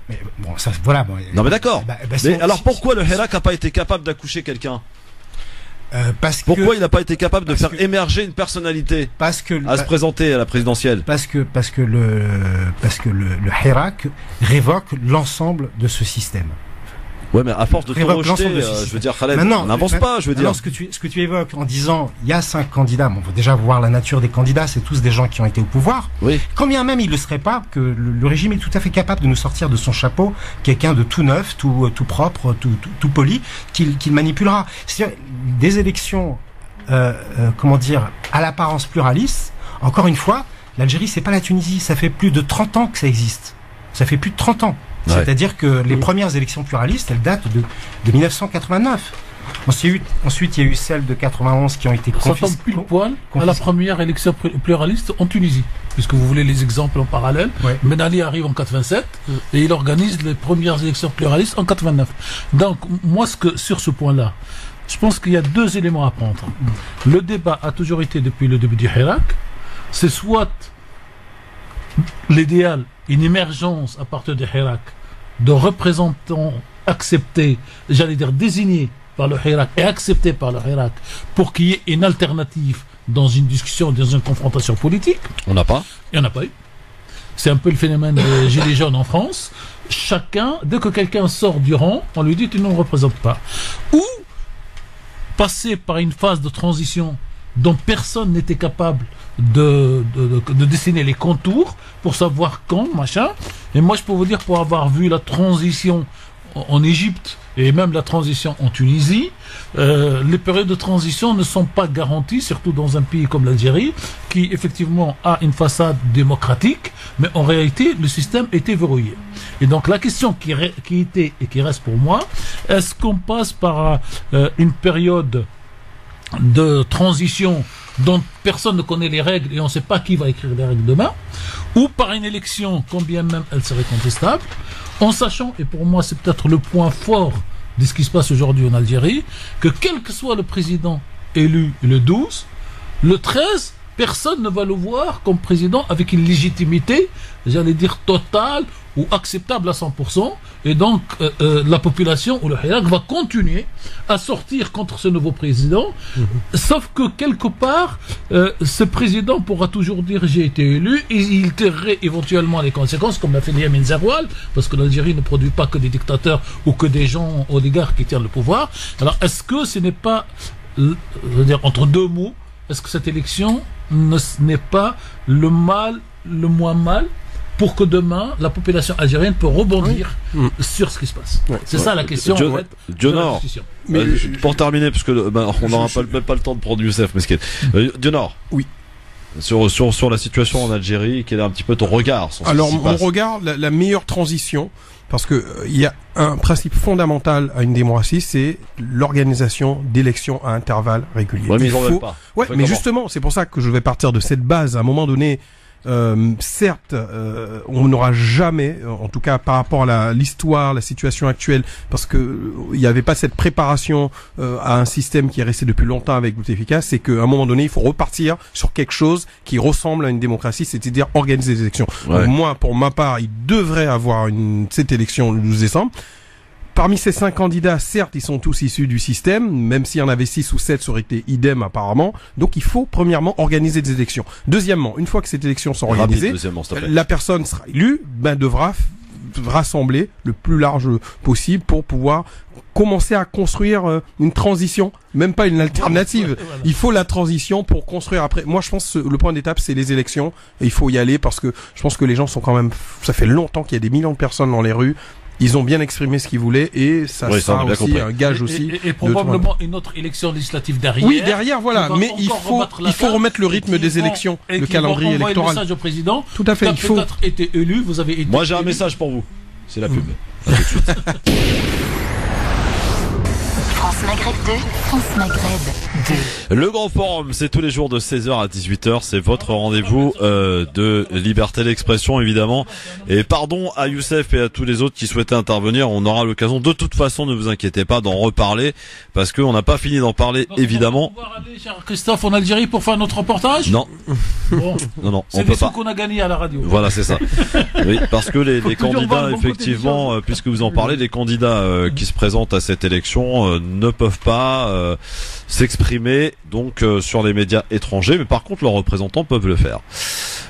Non, mais d'accord. Mais alors pourquoi le Hirak n'a pas été capable d'accoucher quelqu'un? Pourquoi il n'a pas été capable de faire émerger une personnalité à se présenter à la présidentielle? Parce que le Hirak révoque l'ensemble de ce système. Ouais, mais à force de tout rejeter, je veux dire, Khaled, on n'avance pas, je veux dire. Ce que tu évoques en disant, il y a 5 candidats, bon, on va déjà voir la nature des candidats, c'est tous des gens qui ont été au pouvoir. Oui. Quand bien même il le serait pas, que le régime est tout à fait capable de nous sortir de son chapeau quelqu'un de tout neuf, tout propre, tout poli, qu'il manipulera. C'est-à-dire, des élections, à l'apparence pluraliste, encore une fois, l'Algérie, c'est pas la Tunisie, ça fait plus de 30 ans que ça existe. Ça fait plus de 30 ans. Ouais. C'est-à-dire que les premières élections pluralistes, elles datent de 1989. Ensuite, il y a eu celles de 91 qui ont été confisquées. Ça tombe pile poil à la première élection pluraliste en Tunisie, puisque vous voulez les exemples en parallèle. Ouais. Ben Ali arrive en 87 et il organise les premières élections pluralistes en 89. Donc, moi, sur ce point-là, je pense qu'il y a 2 éléments à prendre. Le débat a toujours été, depuis le début du Hirak, c'est soit l'idéal, une émergence à partir du Hirak de représentants acceptés, j'allais dire désignés par le Hirak et acceptés par le Hirak pour qu'il y ait une alternative dans une discussion, dans une confrontation politique. Il n'y en a pas eu. C'est un peu le phénomène des Gilets jaunes en France. Chacun, dès que quelqu'un sort du rang, on lui dit tu ne nous représentes pas. Ou passer par une phase de transition dont personne n'était capable de dessiner les contours pour savoir quand, machin. Et moi, je peux vous dire, pour avoir vu la transition en Égypte et même la transition en Tunisie, les périodes de transition ne sont pas garanties, surtout dans un pays comme l'Algérie, qui effectivement a une façade démocratique, mais en réalité, le système était verrouillé. Et donc la question qui était et qui reste pour moi, est-ce qu'on passe par une période de transition dont personne ne connaît les règles et on ne sait pas qui va écrire les règles demain, ou par une élection, combien même elle serait contestable, en sachant, et pour moi c'est peut-être le point fort de ce qui se passe aujourd'hui en Algérie, que quel que soit le président élu le 12, le 13, personne ne va le voir comme président avec une légitimité, j'allais dire totale ou acceptable à 100%, et donc la population ou le Hirak va continuer à sortir contre ce nouveau président, sauf que quelque part, ce président pourra toujours dire j'ai été élu, et il tirerait éventuellement les conséquences, comme l'a fait Yamin Zaroual, parce que l'Algérie ne produit pas que des dictateurs ou que des gens oligarques qui tiennent le pouvoir. Alors est-ce que ce n'est pas, je veux dire, entre deux mots, est-ce que cette élection n'est pas le moins mal pour que demain, la population algérienne peut rebondir sur ce qui se passe. C'est ça la question, en fait, de la discussion. Mais pour terminer, parce que on n'aura même pas le temps de prendre Youssef Mesquet. Dionor. Oui. Sur la situation en Algérie, quel est un petit peu ton regard sur Alors, ce qui se mon passe regard, la meilleure transition, parce que il y a un principe fondamental à une démocratie, c'est l'organisation d'élections à intervalles réguliers. Ouais, mais ils en veulent pas. Ouais, mais justement, c'est pour ça que je vais partir de cette base. À un moment donné, certes, on n'aura jamais, en tout cas par rapport à l'histoire, la situation actuelle, parce que il n'y avait pas cette préparation à un système qui est resté depuis longtemps avec Bouteflika, c'est qu'à un moment donné, il faut repartir sur quelque chose qui ressemble à une démocratie, c'est-à-dire organiser des élections. Ouais. Donc, moi, pour ma part, il devrait avoir cette élection le 12 décembre. Parmi ces 5 candidats, certes, ils sont tous issus du système, même s'il y en avait 6 ou 7, ça aurait été idem apparemment. Donc il faut premièrement organiser des élections. Deuxièmement, une fois que ces élections sont organisées, la personne sera élue, devra rassembler le plus large possible pour pouvoir commencer à construire une transition, même pas une alternative. Il faut la transition pour construire après. Moi, je pense que le point d'étape, c'est les élections. Et il faut y aller parce que je pense que les gens sont quand même... Ça fait longtemps qu'il y a des millions de personnes dans les rues. Ils ont bien exprimé ce qu'ils voulaient et ça sera aussi un gage aussi. Et probablement une autre élection législative derrière. Oui, derrière, voilà. Mais il faut remettre le rythme des élections, le calendrier électoral. Un message au président. Tout à fait. Il faut peut-être été élu. Vous avez été. Moi, j'ai un message pour vous. C'est la pub. France Maghreb 2, France Maghreb 2. Le Grand Forum, c'est tous les jours de 16h à 18h, c'est votre rendez-vous de liberté d'expression évidemment. Et pardon à Youssef et à tous les autres qui souhaitaient intervenir, on aura l'occasion de toute façon, ne vous inquiétez pas, d'en reparler, parce qu'on n'a pas fini d'en parler évidemment. On va pouvoir aller, cher Christophe, en Algérie pour faire notre reportage ? Non. Bon. Non, c'est des sous qu'on a gagnés à la radio. Voilà, c'est ça. Oui, parce que les candidats, effectivement, puisque vous en parlez, les candidats qui se présentent à cette élection ne peuvent pas s'exprimer donc sur les médias étrangers, mais par contre leurs représentants peuvent le faire.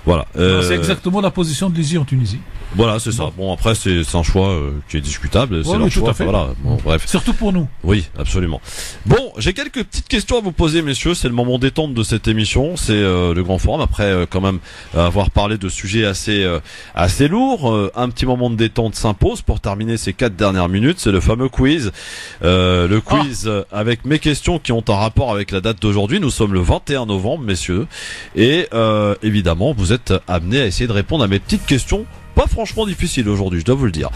Voilà. C'est exactement la position de l'ISI en Tunisie. Voilà, c'est ça. Bon, après c'est un choix qui est discutable. C'est leur choix. Voilà. Bon, bref. Surtout pour nous. Oui, absolument. Bon, j'ai quelques petites questions à vous poser, messieurs. C'est le moment détente de cette émission. C'est le Grand Forum. Après, quand même, avoir parlé de sujets assez lourds, un petit moment de détente s'impose pour terminer ces 4 dernières minutes. C'est le fameux quiz. Le quiz avec mes questions qui ont un rapport avec la date d'aujourd'hui. Nous sommes le 21 novembre, messieurs. Et évidemment, vous êtes amenés à essayer de répondre à mes petites questions. Pas franchement difficile aujourd'hui, je dois vous le dire.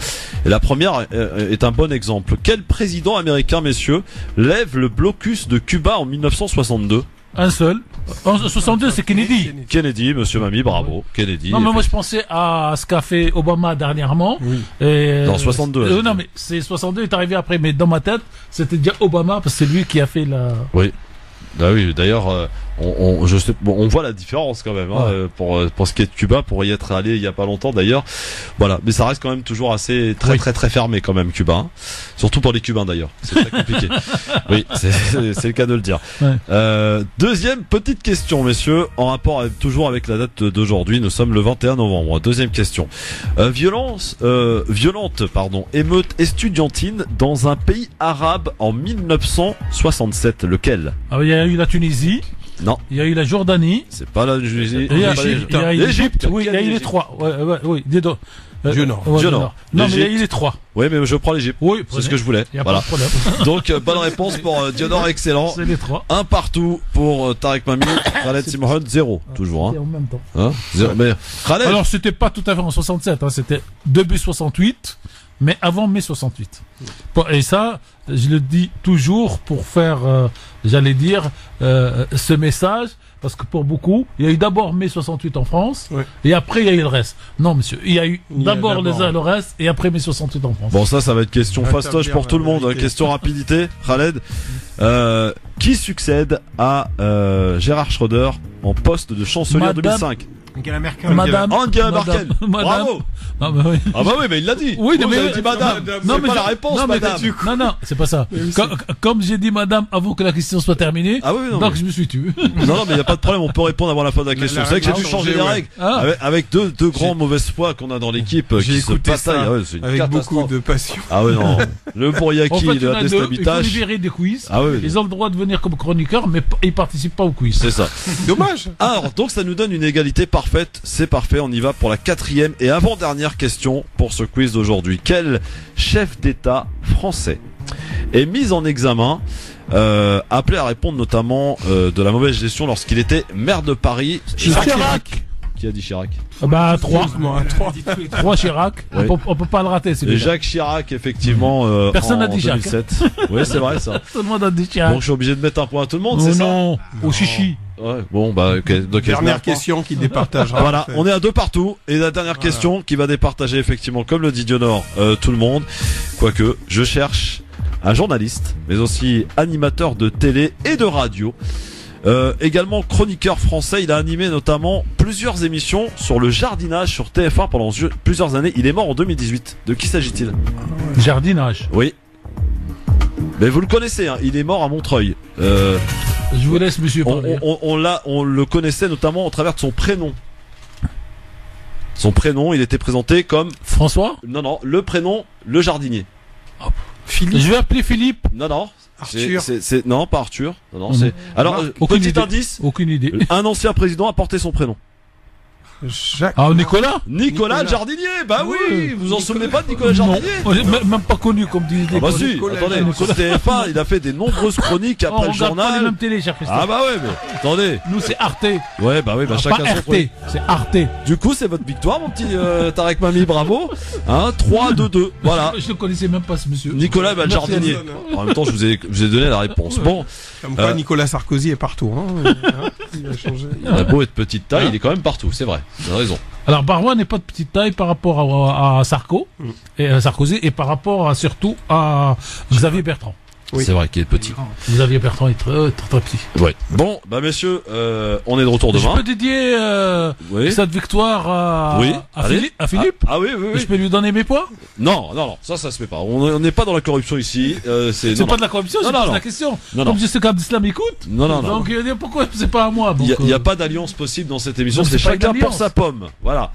Et la première est un bon exemple. Quel président américain, messieurs, lève le blocus de Cuba en 1962 ? Un seul. En 62, c'est Kennedy. Kennedy, monsieur Mami, bravo. Kennedy. Non, mais moi je pensais à ce qu'a fait Obama dernièrement. Oui. Et dans 62. Non, mais c'est 62 est arrivé après, mais dans ma tête, c'était déjà Obama parce que c'est lui qui a fait la. Oui. Ah oui, d'ailleurs, on voit la différence quand même pour ce qui est de Cuba, pour y être allé il y a pas longtemps d'ailleurs. Voilà, mais ça reste quand même toujours assez très fermé quand même Cuba, hein. Surtout pour les Cubains d'ailleurs. C'est très compliqué. Oui, c'est le cas de le dire. Ouais. Deuxième petite question, messieurs, en rapport toujours avec la date d'aujourd'hui. Nous sommes le 21 novembre. Deuxième question. Violente, émeute estudiantine dans un pays arabe en 1967. Lequel? Il y a eu la Tunisie. Non. Il y a eu la Jordanie. C'est pas la Tunisie. Il y a l'Égypte. Oui, il y a eu les trois. Oui. Dieu Nord. Dieu Nord. Non, mais il y a L'Égypte. eu les 3. Oui, mais je prends l'Égypte. Oui, c'est ce que je voulais. Y a Voilà. pas de problème. Donc, bonne réponse pour Dieu Nord, excellent. C'est les 3. Un partout pour Tarek Mami. Khaled Simon, 0. Toujours, hein. En même temps. Hein 0. Mais, Khaled. Alors, c'était pas tout à fait en 67, hein, c'était début 68, mais avant mai 68. Et ça, je le dis toujours pour faire, j'allais dire, ce message, parce que pour beaucoup, il y a eu d'abord mai 68 en France, et après il y a eu le reste. Non, monsieur, il y a eu d'abord le reste, et après mai 68 en France. Bon, ça va être question fastoche pour tout le monde. Question rapidité. Khaled. Qui succède à Gérard Schröder en poste de chancelier en 2005? Angela Merkel. Madame. Angela Merkel. Bravo. Ah bah oui, mais il l'a dit. Oui, vous mais avez dit madame. Non, C'est mais pas la réponse, madame. Non, c'est pas ça. Comme j'ai dit madame avant que la question soit terminée, donc je me suis tué. Non, mais il n'y a pas de problème, on peut répondre avant la fin de la question. C'est vrai que j'ai dû changer les règles. Avec deux grands mauvaises foi qu'on a dans l'équipe qui se bataillent. C'est une avec catastrophe. beaucoup de passion. Ah ouais, non. Le Bouriaki, en fait, le il faut Destabitache. les virer des quiz. Ah oui. Ils ont le droit de venir comme chroniqueurs, mais ils participent pas au quiz. C'est ça. Dommage. Alors, donc ça nous donne une égalité parfaite. C'est parfait, on y va pour la 4e et avant-dernière question pour ce quiz d'aujourd'hui. Quel chef d'État français est mis en examen, appelé à répondre notamment de la mauvaise gestion lorsqu'il était maire de Paris? Chirac. Qui a dit Chirac? Bah 3. 3 Chirac. Oui. On peut pas le rater. Et Jacques Chirac, effectivement. Personne n'a dit 2007. Oui, c'est vrai ça. Tout le monde a dit Chirac. Bon, je suis obligé de mettre un point à tout le monde, c'est ça? Non, au chichi. Ouais, bon, bah, ok. Donc, dernière question qui départagera. Voilà, on est à 2 partout. Et la dernière question qui va départager, effectivement, comme le dit Dionor, tout le monde. Quoique, je cherche un journaliste, mais aussi animateur de télé et de radio. Également chroniqueur français, il a animé notamment plusieurs émissions sur le jardinage sur TF1 pendant plusieurs années. Il est mort en 2018. De qui s'agit-il? Jardinage. Oui. Mais vous le connaissez, hein, il est mort à Montreuil. Je vous laisse, monsieur. On le connaissait notamment au travers de son prénom. Son prénom, il était présenté comme François. Non, le prénom, le jardinier. Philippe. Je vais appeler Philippe. Non. Arthur. Non, pas Arthur. Non, c'est. Alors, petit indice. Aucune idée. Un ancien président a porté son prénom. Jacques. Ah, Nicolas le jardinier. Bah oui, vous en souvenez pas de Nicolas Jardinier? Même pas connu comme disait. Ah bah si, attendez, sur TF1, il a fait des nombreuses chroniques après le journal. Pas les mêmes télé, cher Christophe. Ah bah ouais, mais attendez. Nous c'est Arte. Ouais, bah oui, bah chacun son truc. C'est Arte. Du coup, c'est votre victoire, mon petit Tarek Mami, bravo. Hein, 3-2-2. Voilà. Je ne connaissais même pas ce monsieur. Nicolas le jardinier. En même temps, je vous ai donné la réponse. Bon. Comme quoi, Nicolas Sarkozy est partout. Hein. Il a changé. Il a beau être petite taille, il est quand même partout, c'est vrai. Vous avez raison. Alors Barois n'est pas de petite taille par rapport à Sarkozy et par rapport surtout à Xavier Bertrand. Oui. C'est vrai qu'il est petit. Xavier Bertrand est très petit. Ouais. Bon, bah messieurs, on est de retour demain. Je peux dédier cette victoire à Philippe. Ah oui. Je peux lui donner mes points. Non, ça se fait pas. On n'est pas dans la corruption ici. C'est pas de la corruption, c'est la question. Comme je sais qu'Abdeslam écoute. Non. Donc pourquoi c'est pas à moi? Il n'y a pas d'alliance possible dans cette émission. C'est chacun pour sa pomme. Voilà.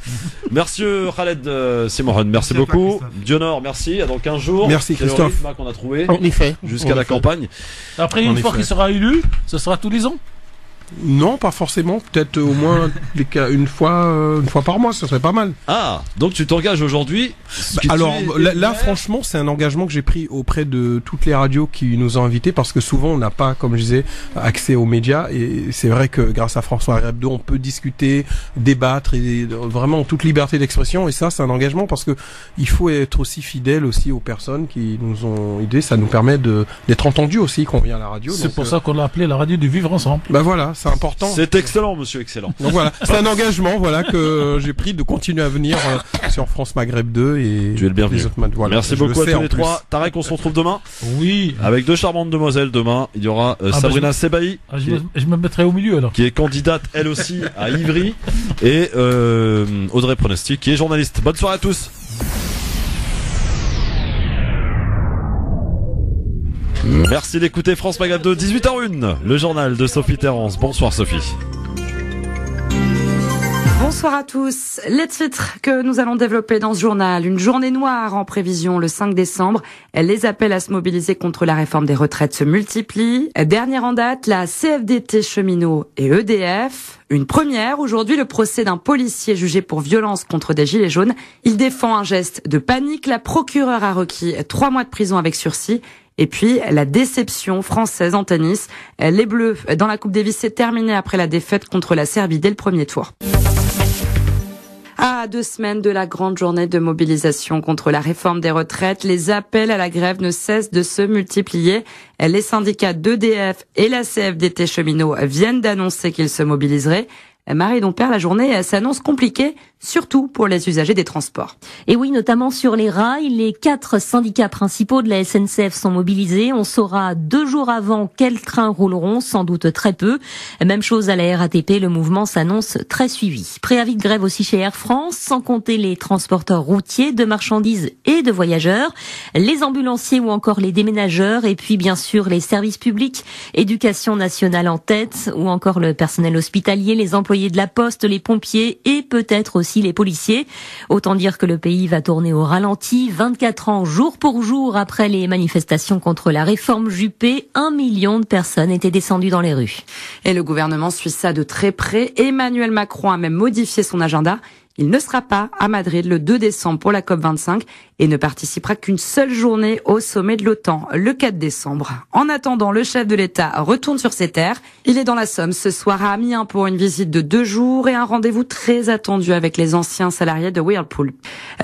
Merci Khaled Simon. Merci beaucoup. Dionor, merci. À dans 15 jours. Merci Christophe. C'est le rythme qu'on a trouvé. En effet. Jusqu'à la campagne. Après, une fois qu'il sera élu, ce sera tous les ans? Non, pas forcément. Peut-être au moins une fois par mois, ce serait pas mal. Ah, donc tu t'engages aujourd'hui. Alors là, franchement, c'est un engagement que j'ai pris auprès de toutes les radios qui nous ont invités parce que souvent on n'a pas, comme je disais, accès aux médias et c'est vrai que grâce à François Hebdo, on peut discuter, débattre et vraiment en toute liberté d'expression et ça, c'est un engagement parce que il faut être aussi fidèle aussi aux personnes qui nous ont aidés. Ça nous permet d'être entendus aussi quand on vient à la radio. C'est pour ça qu'on l'a appelé la radio du vivre ensemble. Bah voilà. C'est important. C'est excellent, monsieur, excellent. Donc voilà, c'est un engagement, que j'ai pris de continuer à venir sur France Maghreb 2 et tu es le bienvenu. Voilà, merci beaucoup à tous les trois. Tarek, on se retrouve demain. Oui. Avec 2 charmantes demoiselles demain. Il y aura Sabrina Sebaï. Je me mettrai au milieu alors. Qui est candidate elle aussi à Ivry et Audrey Pronostic qui est journaliste. Bonne soirée à tous. Merci d'écouter France Maghreb 2, 18h01, le journal de Sophie Terrance. Bonsoir Sophie. Bonsoir à tous. Les titres que nous allons développer dans ce journal. Une journée noire en prévision le 5 décembre. Les appels à se mobiliser contre la réforme des retraites se multiplient. Dernière en date, la CFDT Cheminots et EDF. Une première, aujourd'hui, le procès d'un policier jugé pour violence contre des gilets jaunes. Il défend un geste de panique. La procureure a requis 3 mois de prison avec sursis. Et puis, la déception française en tennis. Les Bleus, dans la Coupe Davis, s'est terminée après la défaite contre la Serbie dès le premier tour. À 2 semaines de la grande journée de mobilisation contre la réforme des retraites, les appels à la grève ne cessent de se multiplier. Les syndicats d'EDF et la CFDT Cheminots viennent d'annoncer qu'ils se mobiliseraient. Marie Dompère, la journée s'annonce compliquée, surtout pour les usagers des transports. Et oui, notamment sur les rails. Les 4 syndicats principaux de la SNCF sont mobilisés. On saura 2 jours avant quels trains rouleront, sans doute très peu. Même chose à la RATP, le mouvement s'annonce très suivi. Préavis de grève aussi chez Air France, sans compter les transporteurs routiers de marchandises et de voyageurs, les ambulanciers ou encore les déménageurs, et puis bien sûr les services publics, éducation nationale en tête, ou encore le personnel hospitalier, les employés de la poste, les pompiers et peut-être aussi les policiers. Autant dire que le pays va tourner au ralenti. 24 ans jour pour jour après les manifestations contre la réforme Juppé, 1 million de personnes étaient descendues dans les rues. Et le gouvernement suit ça de très près. Emmanuel Macron a même modifié son agenda. Il ne sera pas à Madrid le 2 décembre pour la COP25 et ne participera qu'une seule journée au sommet de l'OTAN, le 4 décembre. En attendant, le chef de l'État retourne sur ses terres. Il est dans la Somme ce soir à Amiens pour une visite de 2 jours et un rendez-vous très attendu avec les anciens salariés de Whirlpool.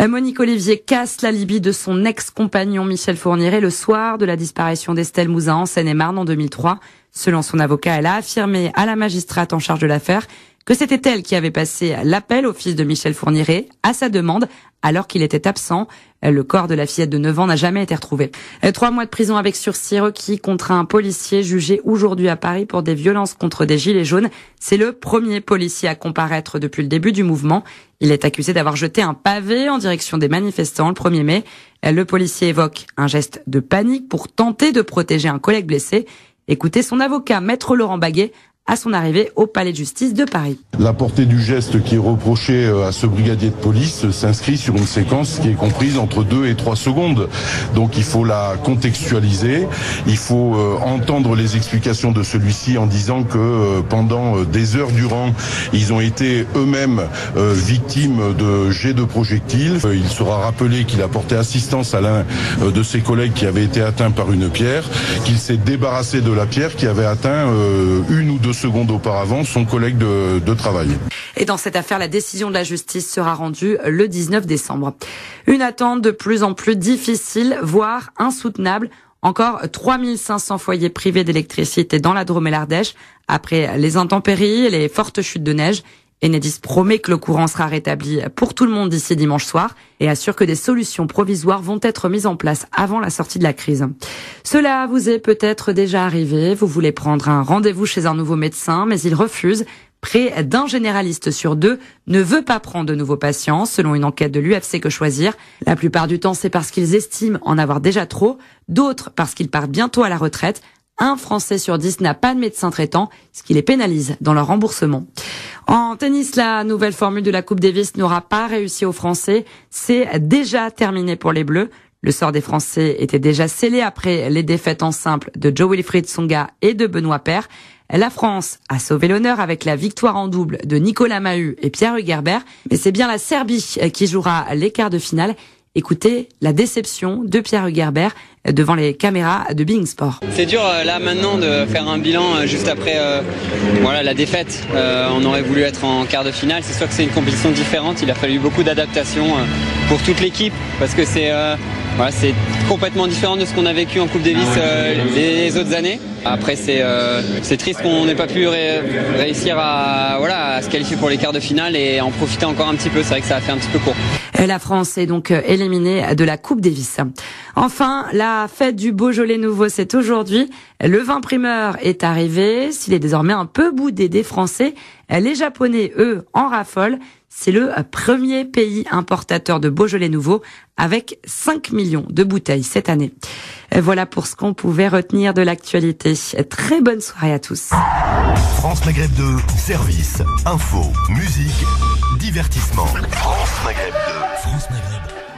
Monique Olivier casse l'alibi de son ex-compagnon Michel Fourniret le soir de la disparition d'Estelle Mouzin en Seine-et-Marne en 2003. Selon son avocat, elle a affirmé à la magistrate en charge de l'affaire que c'était elle qui avait passé l'appel au fils de Michel Fourniret à sa demande alors qu'il était absent. Le corps de la fillette de 9 ans n'a jamais été retrouvé. 3 mois de prison avec sursis requis contre un policier jugé aujourd'hui à Paris pour des violences contre des gilets jaunes. C'est le premier policier à comparaître depuis le début du mouvement. Il est accusé d'avoir jeté un pavé en direction des manifestants le 1er mai. Le policier évoque un geste de panique pour tenter de protéger un collègue blessé. Écoutez son avocat, Maître Laurent Baguet, à son arrivée au Palais de Justice de Paris. La portée du geste qui est reproché à ce brigadier de police s'inscrit sur une séquence qui est comprise entre 2 et 3 secondes. Donc il faut la contextualiser, il faut entendre les explications de celui-ci en disant que pendant des heures durant, ils ont été eux-mêmes victimes de jets de projectiles. Il sera rappelé qu'il a porté assistance à l'un de ses collègues qui avait été atteint par une pierre, qu'il s'est débarrassé de la pierre qui avait atteint 1 ou 2 secondes auparavant son collègue de travail. Et dans cette affaire, la décision de la justice sera rendue le 19 décembre. Une attente de plus en plus difficile, voire insoutenable. Encore 3500 foyers privés d'électricité dans la Drôme et l'Ardèche après les intempéries et les fortes chutes de neige. Enedis promet que le courant sera rétabli pour tout le monde d'ici dimanche soir et assure que des solutions provisoires vont être mises en place avant la sortie de la crise. Cela vous est peut-être déjà arrivé. Vous voulez prendre un rendez-vous chez un nouveau médecin, mais il refuse. Près d'un généraliste sur 2 ne veut pas prendre de nouveaux patients, selon une enquête de l'UFC Que Choisir. La plupart du temps, c'est parce qu'ils estiment en avoir déjà trop, d'autres parce qu'ils partent bientôt à la retraite. Un Français sur 10 n'a pas de médecin traitant, ce qui les pénalise dans leur remboursement. En tennis, la nouvelle formule de la Coupe Davis n'aura pas réussi aux Français. C'est déjà terminé pour les Bleus. Le sort des Français était déjà scellé après les défaites en simple de Jo-Wilfried Tsonga et de Benoît Paire. La France a sauvé l'honneur avec la victoire en double de Nicolas Mahut et Pierre Hugerbert. Mais c'est bien la Serbie qui jouera les quarts de finale. Écoutez la déception de Pierre Hugerbert devant les caméras de Being Sport. C'est dur là maintenant de faire un bilan juste après la défaite. On aurait voulu être en quart de finale. C'est sûr que c'est une compétition différente. Il a fallu beaucoup d'adaptation pour toute l'équipe parce que c'est complètement différent de ce qu'on a vécu en Coupe Davis les autres années. Après c'est triste qu'on n'ait pas pu réussir à se qualifier pour les quarts de finale et en profiter encore un petit peu. C'est vrai que ça a fait un petit peu court. La France est donc éliminée de la Coupe Davis. Enfin, la fête du Beaujolais nouveau, c'est aujourd'hui. Le vin primeur est arrivé. S'il est désormais un peu boudé des Français, les Japonais, eux, en raffolent. C'est le premier pays importateur de Beaujolais nouveau avec 5 millions de bouteilles cette année. Voilà pour ce qu'on pouvait retenir de l'actualité. Très bonne soirée à tous. France Maghreb 2, service, info, musique, divertissement. France Maghreb 2. France Maghreb.